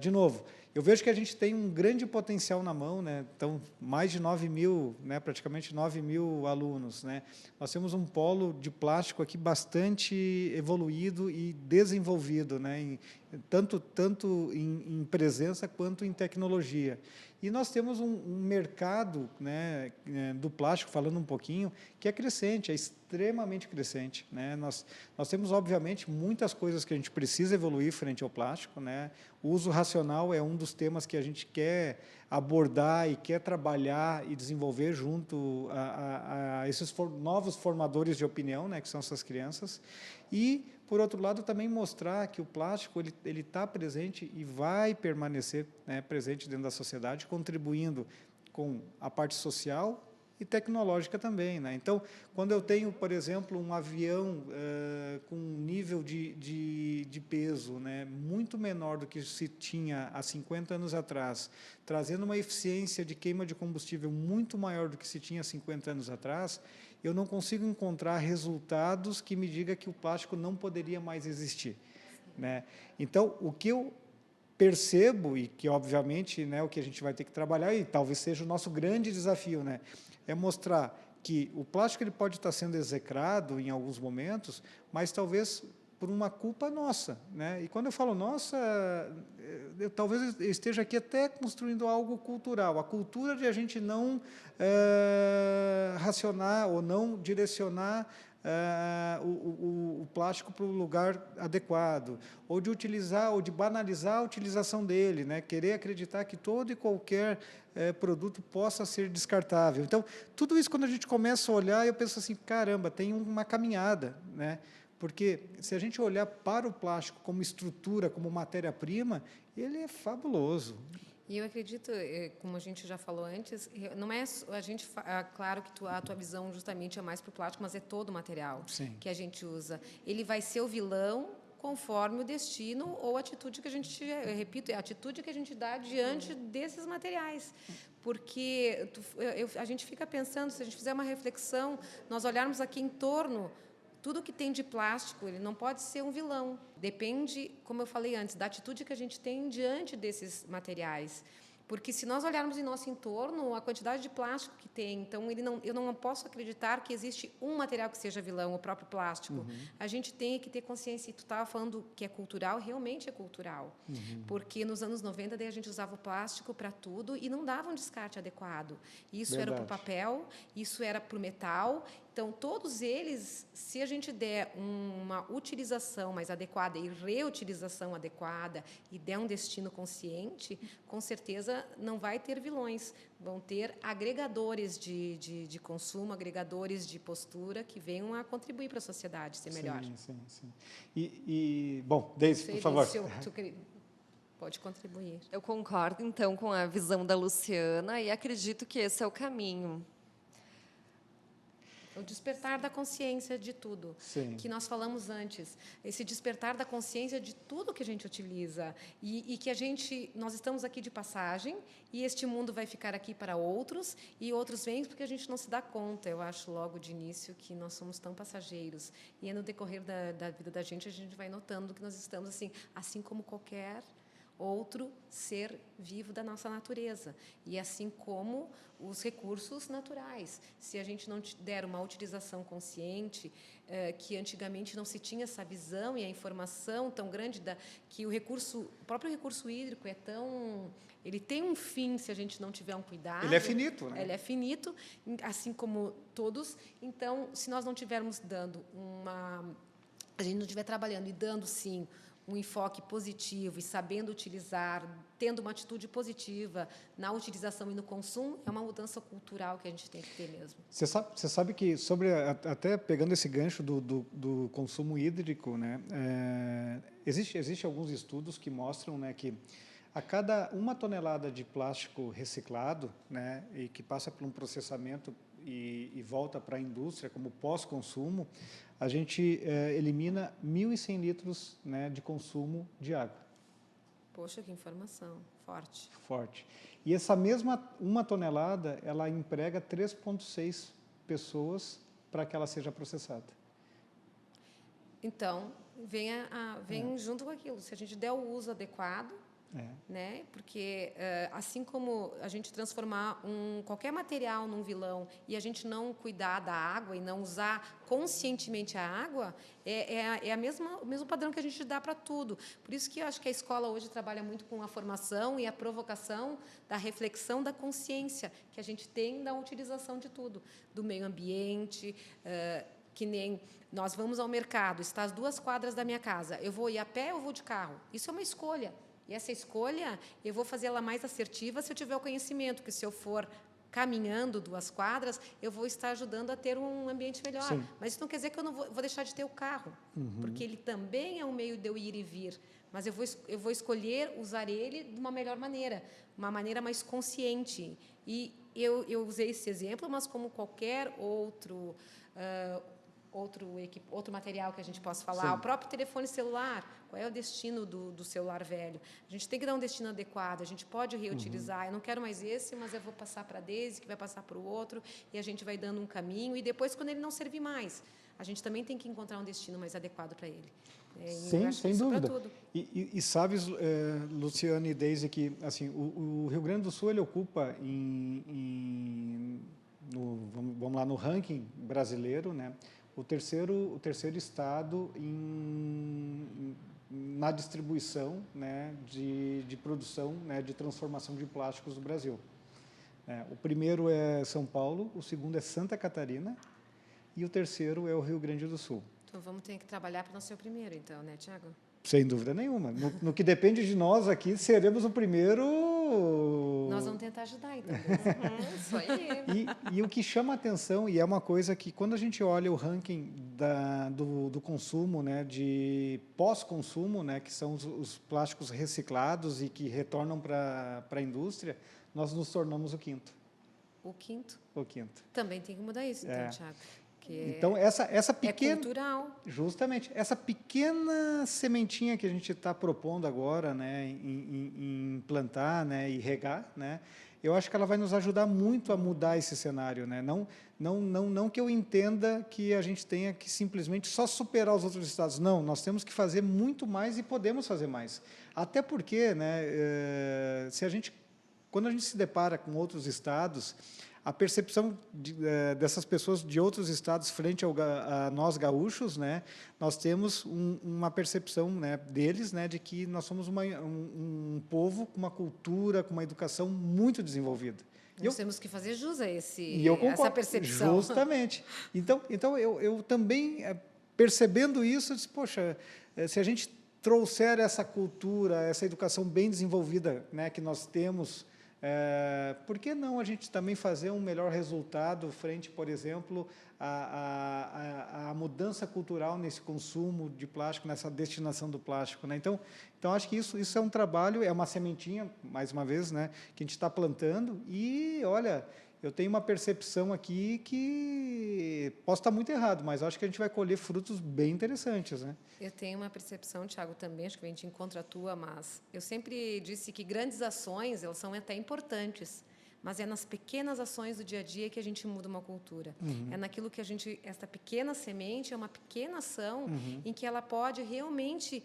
de novo, eu vejo que a gente tem um grande potencial na mão, né? Então, mais de 9.000, né? Praticamente 9.000 alunos, né? Nós temos um polo de plástico aqui bastante evoluído e desenvolvido, né? Tanto em presença quanto em tecnologia. E nós temos um mercado, né, do plástico, falando um pouquinho, que é crescente, é extremamente crescente, né? Nós temos, obviamente, muitas coisas que a gente precisa evoluir frente ao plástico, né? O uso racional é um dos temas que a gente quer abordar e quer trabalhar e desenvolver junto a esses novos formadores de opinião, né, que são essas crianças. E, por outro lado, também mostrar que o plástico ele está presente e vai permanecer, né, presente dentro da sociedade, contribuindo com a parte social e tecnológica também, né? Então, quando eu tenho, por exemplo, um avião com um nível de peso, né, muito menor do que se tinha há 50 anos atrás, trazendo uma eficiência de queima de combustível muito maior do que se tinha há 50 anos atrás, eu não consigo encontrar resultados que me digam que o plástico não poderia mais existir, né? Então, o que eu percebo, e que, obviamente, né, o que a gente vai ter que trabalhar, e talvez seja o nosso grande desafio, né, é mostrar que o plástico ele pode estar sendo execrado em alguns momentos, mas talvez por uma culpa nossa, né? E quando eu falo nossa, talvez eu esteja aqui até construindo algo cultural, a cultura de a gente não racionar ou não direcionar o plástico para o lugar adequado, ou de utilizar, ou de banalizar a utilização dele, né? Querer acreditar que todo e qualquer produto possa ser descartável. Então, tudo isso, quando a gente começa a olhar, eu penso assim, caramba, tem uma caminhada, né? Porque se a gente olhar para o plástico como estrutura, como matéria-prima, ele é fabuloso. E eu acredito, como a gente já falou antes, não é a gente, claro que a tua visão justamente é mais para o plástico, mas é todo o material Sim. que a gente usa. Ele vai ser o vilão conforme o destino ou a atitude que a gente, eu repito, é a atitude que a gente dá diante desses materiais. Porque a gente fica pensando, se a gente fizer uma reflexão, nós olharmos aqui em torno, tudo que tem de plástico, ele não pode ser um vilão. Depende, como eu falei antes, da atitude que a gente tem diante desses materiais. Porque se nós olharmos em nosso entorno, a quantidade de plástico que tem, então eu não posso acreditar que existe um material que seja vilão, o próprio plástico. A gente tem que ter consciência, e tu estava falando que é cultural, realmente é cultural. Porque nos anos 90 daí a gente usava o plástico para tudo e não dava um descarte adequado. Isso era para o papel, isso era para o metal. Então, todos eles, se a gente der uma utilização mais adequada e reutilização adequada e der um destino consciente, com certeza não vai ter vilões. Vão ter agregadores de consumo, agregadores de postura que venham a contribuir para a sociedade ser melhor. Sim. Bom, Deise, por favor. Pode contribuir. Eu concordo, então, com a visão da Luciana e acredito que esse é o caminho. O despertar da consciência de tudo, que nós falamos antes. Esse despertar da consciência de tudo que a gente utiliza. E que nós estamos aqui de passagem, e este mundo vai ficar aqui para outros, e outros vêm porque a gente não se dá conta, eu acho, logo de início, que nós somos tão passageiros. E no decorrer da vida da gente, a gente vai notando que nós estamos assim como qualquer outro ser vivo da nossa natureza. E assim como os recursos naturais. Se a gente não der uma utilização consciente, que antigamente não se tinha essa visão e a informação tão grande que o próprio recurso hídrico ele tem um fim se a gente não tiver um cuidado. Ele é finito, né? Ele é finito, assim como todos. Então, se nós não estivermos a gente não estiver trabalhando e dando, sim, um enfoque positivo e sabendo utilizar, tendo uma atitude positiva na utilização e no consumo, é uma mudança cultural que a gente tem que ter mesmo. Você sabe que, até pegando esse gancho do consumo hídrico, né, existe alguns estudos que mostram, né, que a cada 1 tonelada de plástico reciclado, né, e que passa por um processamento e volta para a indústria como pós-consumo, a gente elimina 1.100 litros, né, de consumo de água. Poxa, que informação forte. E essa mesma 1 tonelada, ela emprega 3,6 pessoas para que ela seja processada. Então, vem junto com aquilo. Se a gente der o uso adequado, né? Porque assim como a gente transformar qualquer material num vilão e a gente não cuidar da água e não usar conscientemente a água, o mesmo padrão que a gente dá para tudo. Por isso que eu acho que a escola hoje trabalha muito com a formação e a provocação da reflexão da consciência que a gente tem da utilização de tudo, do meio ambiente, que nem nós vamos ao mercado, está às 2 quadras da minha casa, eu vou ir a pé ou vou de carro? Isso é uma escolha. E essa escolha, eu vou fazer ela mais assertiva se eu tiver o conhecimento, que se eu for caminhando 2 quadras, eu vou estar ajudando a ter um ambiente melhor. Sim. Mas isso não quer dizer que eu não vou deixar de ter o carro, porque ele também é um meio de eu ir e vir. Mas eu vou escolher usar ele de uma melhor maneira, uma maneira mais consciente. E eu usei esse exemplo, mas como qualquer outro material que a gente possa falar. Sim. O próprio telefone celular, qual é o destino do celular velho? A gente tem que dar um destino adequado, a gente pode reutilizar. Eu não quero mais esse, mas eu vou passar para a Deise, que vai passar para o outro, e a gente vai dando um caminho, e depois, quando ele não servir mais, a gente também tem que encontrar um destino mais adequado para ele. Sim, sem dúvida. E sabes, Luciane e Deise, que assim, o Rio Grande do Sul ele ocupa vamos lá, no ranking brasileiro, né, o terceiro estado na distribuição, né, de produção, né, de transformação de plásticos do Brasil. O primeiro é São Paulo, o segundo é Santa Catarina e o terceiro é o Rio Grande do Sul. Então, vamos ter que trabalhar para não ser o primeiro, então, né, Tiago? Sem dúvida nenhuma. No que depende de nós aqui, seremos o primeiro... Nós vamos vamos tentar ajudar, então. Isso aí. E o que chama a atenção, e é uma coisa que quando a gente olha o ranking do consumo, né, de pós-consumo, né, que são os plásticos reciclados e que retornam para a indústria, nós nos tornamos o quinto. O quinto. O quinto. Também tem que mudar isso, então, É. Thiago. Que Então, essa é pequena... cultural. Justamente. Essa pequena sementinha que a gente está propondo agora, né, em plantar, né, e regar, né, eu acho que ela vai nos ajudar muito a mudar esse cenário. Né? Não que eu entenda que a gente tenha que simplesmente só superar os outros estados. Não, nós temos que fazer muito mais e podemos fazer mais. Até porque, né, quando a gente se depara com outros estados, a percepção dessas pessoas de outros estados frente a nós gaúchos, né, nós temos uma percepção, né, deles, né, de que nós somos um povo com uma cultura, com uma educação muito desenvolvida. Nós temos que fazer jus a essa percepção. Justamente. Então eu também, percebendo isso, eu disse, poxa, se a gente trouxer essa cultura, essa educação bem desenvolvida, né, que nós temos, por que não a gente também fazer um melhor resultado frente, por exemplo, à mudança cultural nesse consumo de plástico, nessa destinação do plástico, né? Então acho que isso é um trabalho, é uma sementinha, mais uma vez, né, que a gente está plantando e, olha, eu tenho uma percepção aqui que posso estar muito errado, mas acho que a gente vai colher frutos bem interessantes, né? Eu tenho uma percepção, Thiago, também, acho que a gente encontra a tua, mas eu sempre disse que grandes ações, elas são até importantes, mas é nas pequenas ações do dia a dia que a gente muda uma cultura. É naquilo que essa pequena semente é uma pequena ação em que ela pode realmente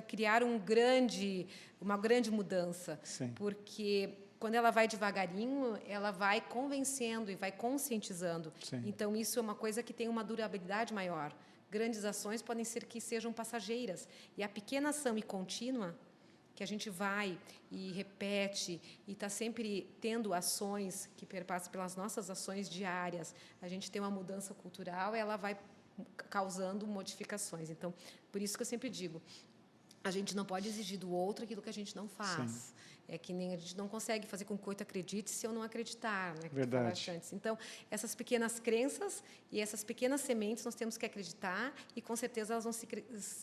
criar uma grande mudança. Sim. Porque quando ela vai devagarinho, ela vai convencendo e vai conscientizando. Sim. Então, isso é uma coisa que tem uma durabilidade maior. Grandes ações podem ser que sejam passageiras. E a pequena ação e contínua, que a gente vai e repete, e está sempre tendo ações que perpassam pelas nossas ações diárias, a gente tem uma mudança cultural, ela vai causando modificações. Então, por isso que eu sempre digo, a gente não pode exigir do outro aquilo que a gente não faz. Sim. É que nem a gente não consegue fazer com que o outro acredite se eu não acreditar, né? Que Verdade. tu falaste antes. Então, essas pequenas crenças e essas pequenas sementes nós temos que acreditar e, com certeza, elas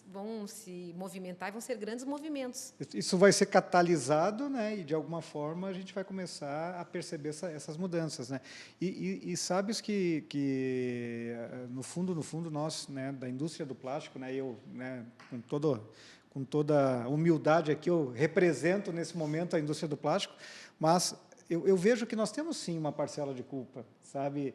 vão se movimentar e vão ser grandes movimentos. Isso vai ser catalisado, né, e, de alguma forma, a gente vai começar a perceber essas mudanças. Né? E sabes que, no fundo, nós, né, da indústria do plástico, né, eu, né, com toda a humildade aqui, eu represento nesse momento a indústria do plástico, mas eu vejo que nós temos sim uma parcela de culpa, sabe?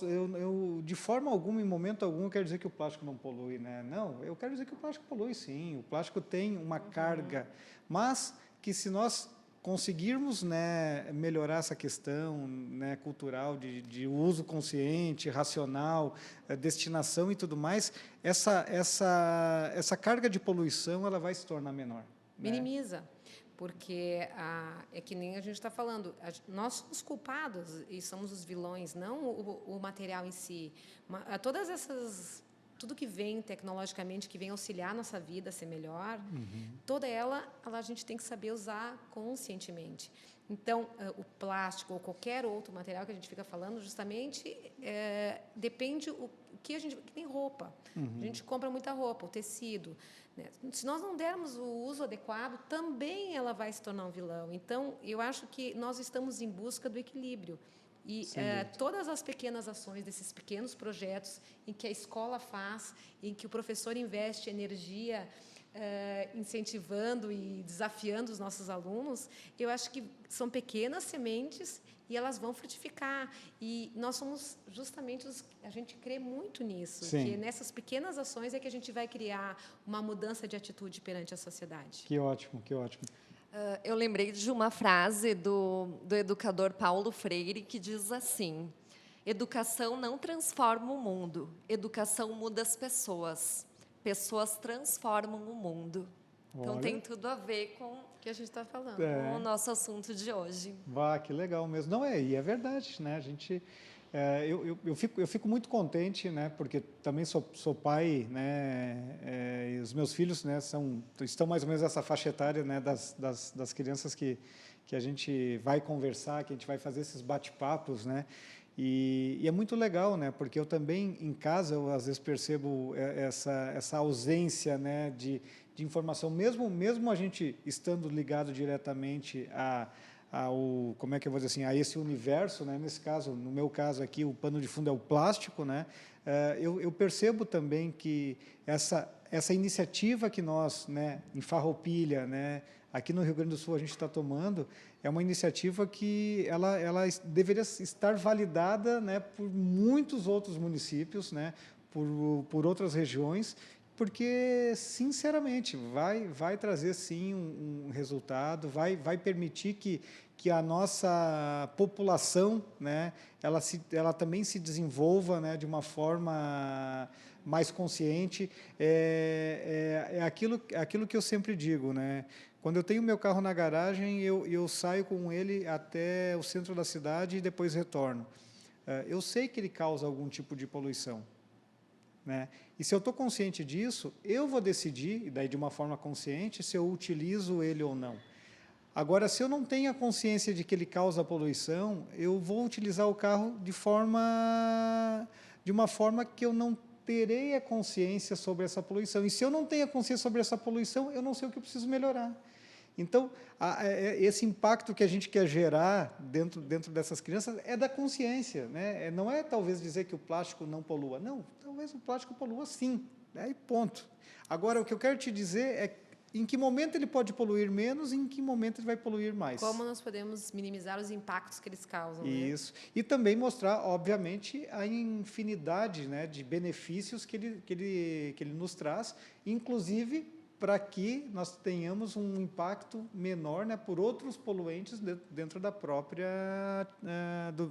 Eu de forma alguma, em momento algum, quero dizer que o plástico não polui, né? Não, eu quero dizer que o plástico polui sim, o plástico tem uma carga, mas que se nós conseguirmos, né, melhorar essa questão, né, cultural de uso consciente, racional, destinação e tudo mais, essa carga de poluição ela vai se tornar menor. Minimiza, porque é que nem a gente está falando, nós somos culpados e somos os vilões, não o material em si. Tudo que vem tecnologicamente, que vem auxiliar a nossa vida a ser melhor, toda ela a gente tem que saber usar conscientemente. Então, o plástico ou qualquer outro material que a gente fica falando, justamente, depende que nem roupa. A gente compra muita roupa, o tecido. Né? Se nós não dermos o uso adequado, também ela vai se tornar um vilão. Então, eu acho que nós estamos em busca do equilíbrio. E todas as pequenas ações desses pequenos projetos em que a escola faz, em que o professor investe energia, incentivando e desafiando os nossos alunos, eu acho que são pequenas sementes e elas vão frutificar. E nós somos justamente a gente crê muito nisso, Sim. que nessas pequenas ações é que a gente vai criar uma mudança de atitude perante a sociedade. Que ótimo, que ótimo. Eu lembrei de uma frase do educador Paulo Freire que diz assim: educação não transforma o mundo, educação muda as pessoas. Pessoas transformam o mundo. Então, Olha. tem tudo a ver com O que a gente está falando. o nosso assunto de hoje. Vá, que legal mesmo. Não, e é verdade, né? A gente Eu fico muito contente, né, porque também sou pai, né, e os meus filhos, né, estão mais ou menos nessa faixa etária, né, das crianças que a gente vai conversar, que a gente vai fazer esses bate-papos, né, e é muito legal, né, porque eu também em casa eu às vezes percebo essa ausência, né, de informação, mesmo a gente estando ligado diretamente como é que eu vou dizer assim, a esse universo, né? Nesse caso, no meu caso aqui, o pano de fundo é o plástico, né? Eu percebo também que essa iniciativa que nós, né, em Farroupilha, né, aqui no Rio Grande do Sul a gente está tomando, é uma iniciativa que ela deveria estar validada, né, por muitos outros municípios, né, por outras regiões, porque, sinceramente, vai trazer, sim, um resultado, vai permitir que a nossa população, né, ela também se desenvolva, né, de uma forma mais consciente. É aquilo que eu sempre digo, né? Quando eu tenho meu carro na garagem, eu saio com ele até o centro da cidade e depois retorno. Eu sei que ele causa algum tipo de poluição, né? E se eu estou consciente disso, eu vou decidir, e daí de uma forma consciente, se eu utilizo ele ou não. Agora, se eu não tenho a consciência de que ele causa poluição, eu vou utilizar o carro de uma forma que eu não terei a consciência sobre essa poluição. E se eu não tenho a consciência sobre essa poluição, eu não sei o que eu preciso melhorar. Então, esse impacto que a gente quer gerar dentro dessas crianças é da consciência, né? Não é talvez dizer que o plástico não polua, não, talvez o plástico polua sim, né? E ponto. Agora, o que eu quero te dizer é em que momento ele pode poluir menos e em que momento ele vai poluir mais. Como nós podemos minimizar os impactos que eles causam, né? Isso. E também mostrar, obviamente, a infinidade, né, de benefícios que ele nos traz, inclusive para que nós tenhamos um impacto menor, né, por outros poluentes dentro da própria,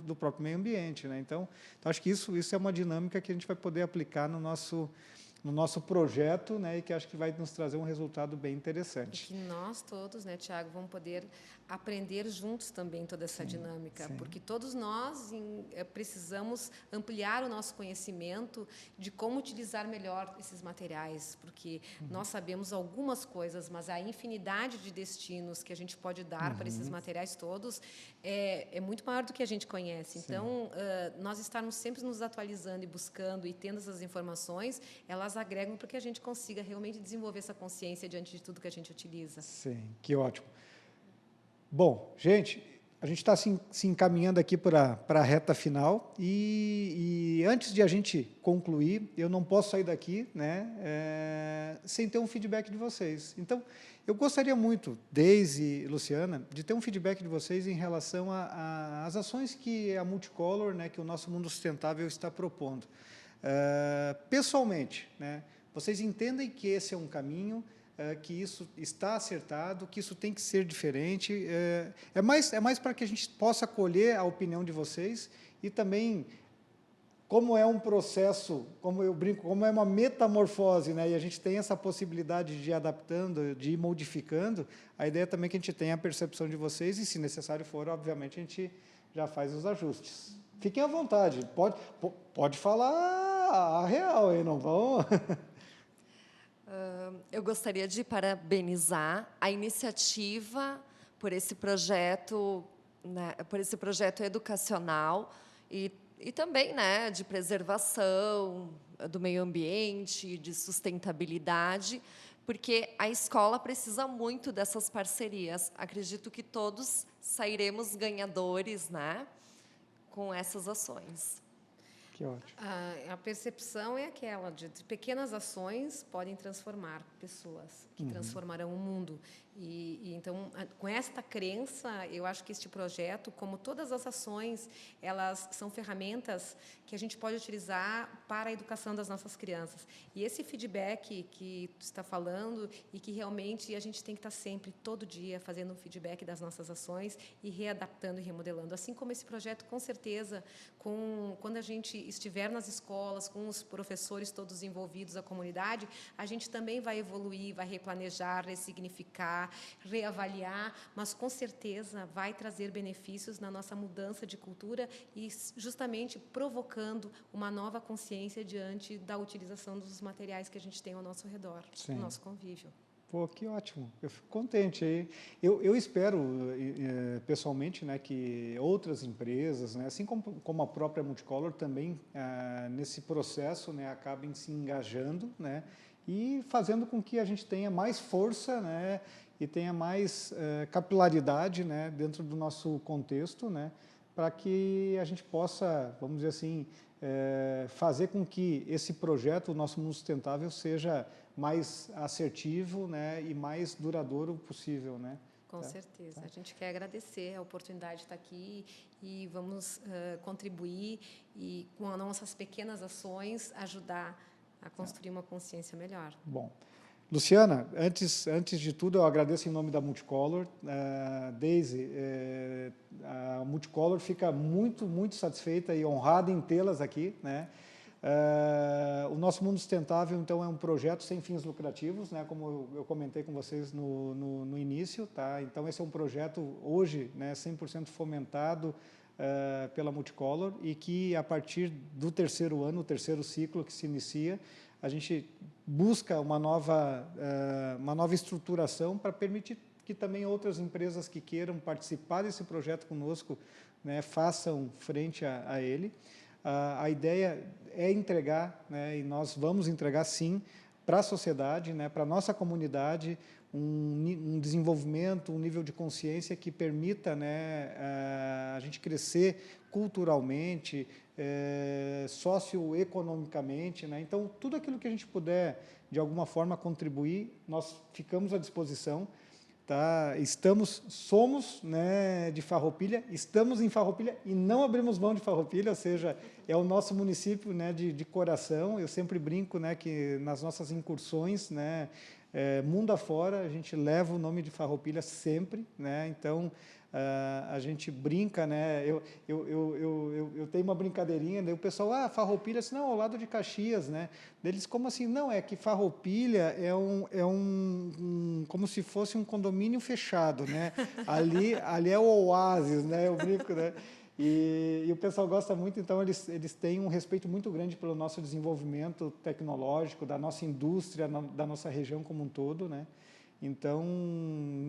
do próprio meio ambiente, né? Então, acho que isso é uma dinâmica que a gente vai poder aplicar no nosso projeto, né, e que acho que vai nos trazer um resultado bem interessante. E que nós todos, né, Tiago, vamos poder aprender juntos também toda essa dinâmica, porque todos nós precisamos ampliar o nosso conhecimento de como utilizar melhor esses materiais, porque nós sabemos algumas coisas, mas a infinidade de destinos que a gente pode dar para esses materiais todos é muito maior do que a gente conhece. Então, nós estarmos sempre nos atualizando e buscando e tendo essas informações, elas agregam para que a gente consiga realmente desenvolver essa consciência diante de tudo que a gente utiliza. Sim, que ótimo. Bom, gente, a gente está se encaminhando aqui para a reta final e antes de a gente concluir, eu não posso sair daqui, né, sem ter um feedback de vocês. Então, eu gostaria muito, Deise e Luciana, de ter um feedback de vocês em relação às ações que a Multicolor, né, que o nosso mundo sustentável está propondo. Pessoalmente, né, vocês entendem que esse é um caminho, que isso está acertado, que isso tem que ser diferente. É mais para que a gente possa acolher a opinião de vocês e também, como é um processo, como eu brinco, como é uma metamorfose, né, e a gente tem essa possibilidade de ir adaptando, de ir modificando, a ideia também é que a gente tenha a percepção de vocês e, se necessário for, obviamente, a gente já faz os ajustes. Fiquem à vontade, pode falar a real, hein, não vão... Eu gostaria de parabenizar a iniciativa por esse projeto, né, por esse projeto educacional e também, né, de preservação do meio ambiente, de sustentabilidade, porque a escola precisa muito dessas parcerias. Acredito que todos sairemos ganhadores, né, com essas ações. Que ótimo. A percepção é aquela de pequenas ações podem transformar pessoas, que transformarão o mundo. Então, com esta crença, eu acho que este projeto, como todas as ações, elas são ferramentas que a gente pode utilizar para a educação das nossas crianças. E esse feedback que tu está falando e que realmente a gente tem que estar sempre, todo dia, fazendo um feedback das nossas ações e readaptando e remodelando. Assim como esse projeto, com certeza, quando a gente estiver nas escolas, com os professores todos envolvidos, a comunidade, a gente também vai evoluir, vai replanejar, ressignificar, precisar reavaliar, mas com certeza vai trazer benefícios na nossa mudança de cultura e justamente provocando uma nova consciência diante da utilização dos materiais que a gente tem ao nosso redor, Sim. no nosso convívio. Pô, que ótimo, eu fico contente aí. Eu espero, pessoalmente, né, que outras empresas, né, assim como a própria Multicolor, também, nesse processo, né, acabem se engajando, né, e fazendo com que a gente tenha mais força, né, e tenha mais capilaridade, né, dentro do nosso contexto, né, para que a gente possa, vamos dizer assim, fazer com que esse projeto, o Nosso Mundo Sustentável, seja mais assertivo, né, e mais duradouro possível, né? Com certeza. A gente quer agradecer a oportunidade de estar aqui e vamos contribuir e, com as nossas pequenas ações, ajudar a construir uma consciência melhor. Bom. Luciana, antes de tudo, eu agradeço em nome da Multicolor. Daisy, a Multicolor fica muito satisfeita e honrada em tê-las aqui, né? O Nosso Mundo Sustentável, então, é um projeto sem fins lucrativos, né, como eu comentei com vocês no início. Tá? Então, esse é um projeto, hoje, né, 100% fomentado pela Multicolor e que, a partir do terceiro ano, o terceiro ciclo que se inicia, a gente busca uma nova estruturação para permitir que também outras empresas que queiram participar desse projeto conosco, né, façam frente a ele. A ideia é entregar, né, e nós vamos entregar, sim, para a sociedade, né, para a nossa comunidade, um desenvolvimento, um nível de consciência que permita, né, a gente crescer culturalmente, socioeconomicamente, né? Então, tudo aquilo que a gente puder, de alguma forma, contribuir, nós ficamos à disposição. Tá? Somos, né, de Farroupilha, estamos em Farroupilha e não abrimos mão de Farroupilha, ou seja, é o nosso município, né, de coração. Eu sempre brinco, né, que nas nossas incursões, né, mundo afora, a gente leva o nome de Farroupilha sempre, né? Então, a gente brinca, né? Eu tenho uma brincadeirinha, daí o pessoal, Farroupilha, assim, não, ao lado de Caxias, né? Deles, como assim? Não, é que Farroupilha como se fosse um condomínio fechado, né? Ali é o oásis, né? Eu brinco, né? E o pessoal gosta muito, então eles têm um respeito muito grande pelo nosso desenvolvimento tecnológico, da nossa indústria, da nossa região como um todo, né? Então,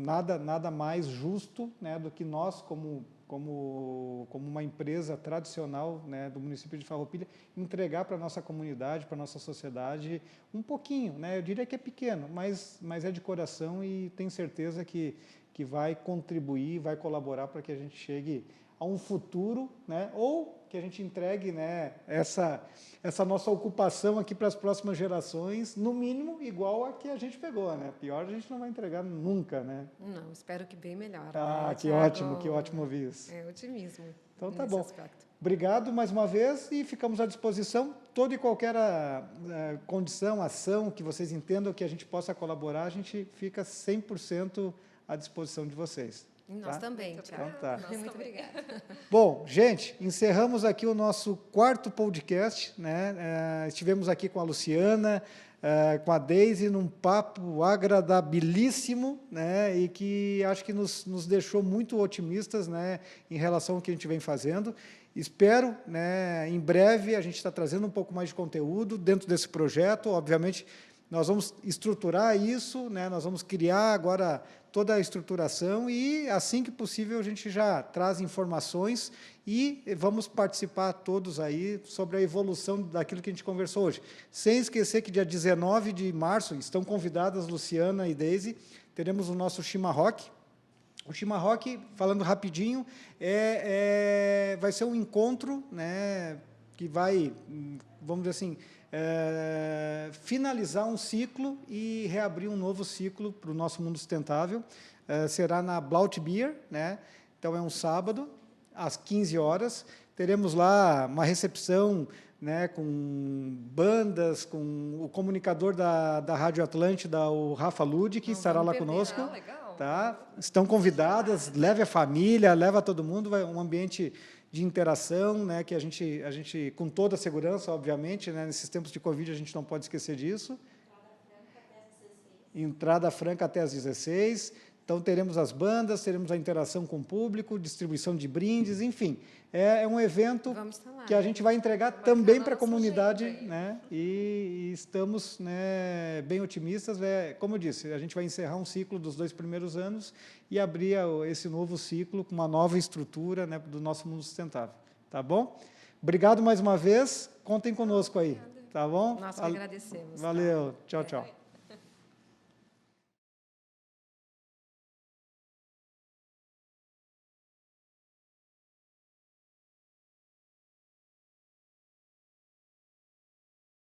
nada mais justo, né, do que nós, como uma empresa tradicional, né, do município de Farroupilha, entregar para a nossa comunidade, para a nossa sociedade, um pouquinho, né? Eu diria que é pequeno, mas é de coração e tenho certeza que vai contribuir, vai colaborar para que a gente chegue a um futuro, né, ou que a gente entregue, né, essa nossa ocupação aqui para as próximas gerações, no mínimo igual a que a gente pegou, né? Pior a gente não vai entregar nunca, né? Não, espero que bem melhor. Ah, né, que Thiago? ótimo ouvir isso. É otimismo. Então tá nesse bom. aspecto. Obrigado mais uma vez e ficamos à disposição. Toda e qualquer condição, ação que vocês entendam que a gente possa colaborar, a gente fica 100% à disposição de vocês. E nós tá? também, Muito Thiago. Então tá. Nós Muito também. obrigada. Bom, gente, encerramos aqui o nosso quarto podcast, né? Estivemos aqui com a Luciana, com a Daisy, num papo agradabilíssimo, né? E que acho que nos deixou muito otimistas, né, em relação ao que a gente vem fazendo. Espero, né, em breve, a gente está trazendo um pouco mais de conteúdo dentro desse projeto. Obviamente, nós vamos estruturar isso, né? Nós vamos criar agora toda a estruturação e, assim que possível, a gente já traz informações e vamos participar todos aí sobre a evolução daquilo que a gente conversou hoje. Sem esquecer que dia 19 de março estão convidadas Luciana e Daisy, teremos o nosso Chimarrock. O Chimarrock, falando rapidinho, vai ser um encontro, né, que vai, vamos dizer assim, finalizar um ciclo e reabrir um novo ciclo para o nosso mundo sustentável. Será na Blaut Beer, né? Então é um sábado, às 15 horas. Teremos lá uma recepção, né, com bandas, com o comunicador da Rádio Atlântida, o Rafa Lud, que estará lá conosco. Legal. Tá? Estão convidadas, leve a família, leva todo mundo, vai um ambiente de interação, né, que a gente, com toda a segurança, obviamente, né, nesses tempos de Covid, a gente não pode esquecer disso. Entrada franca até às 16. Então, teremos as bandas, teremos a interação com o público, distribuição de brindes, enfim. É um evento Vamos estar lá, que a gente vai entregar Marcar também na para a nossa comunidade, agenda aí. né? E estamos, né, bem otimistas. Como eu disse, a gente vai encerrar um ciclo dos 2 primeiros anos e abrir esse novo ciclo com uma nova estrutura, né, do nosso mundo sustentável. Tá bom? Obrigado mais uma vez. Contem conosco aí. Tá bom? Nós que agradecemos. tá? Valeu. Tchau, tchau.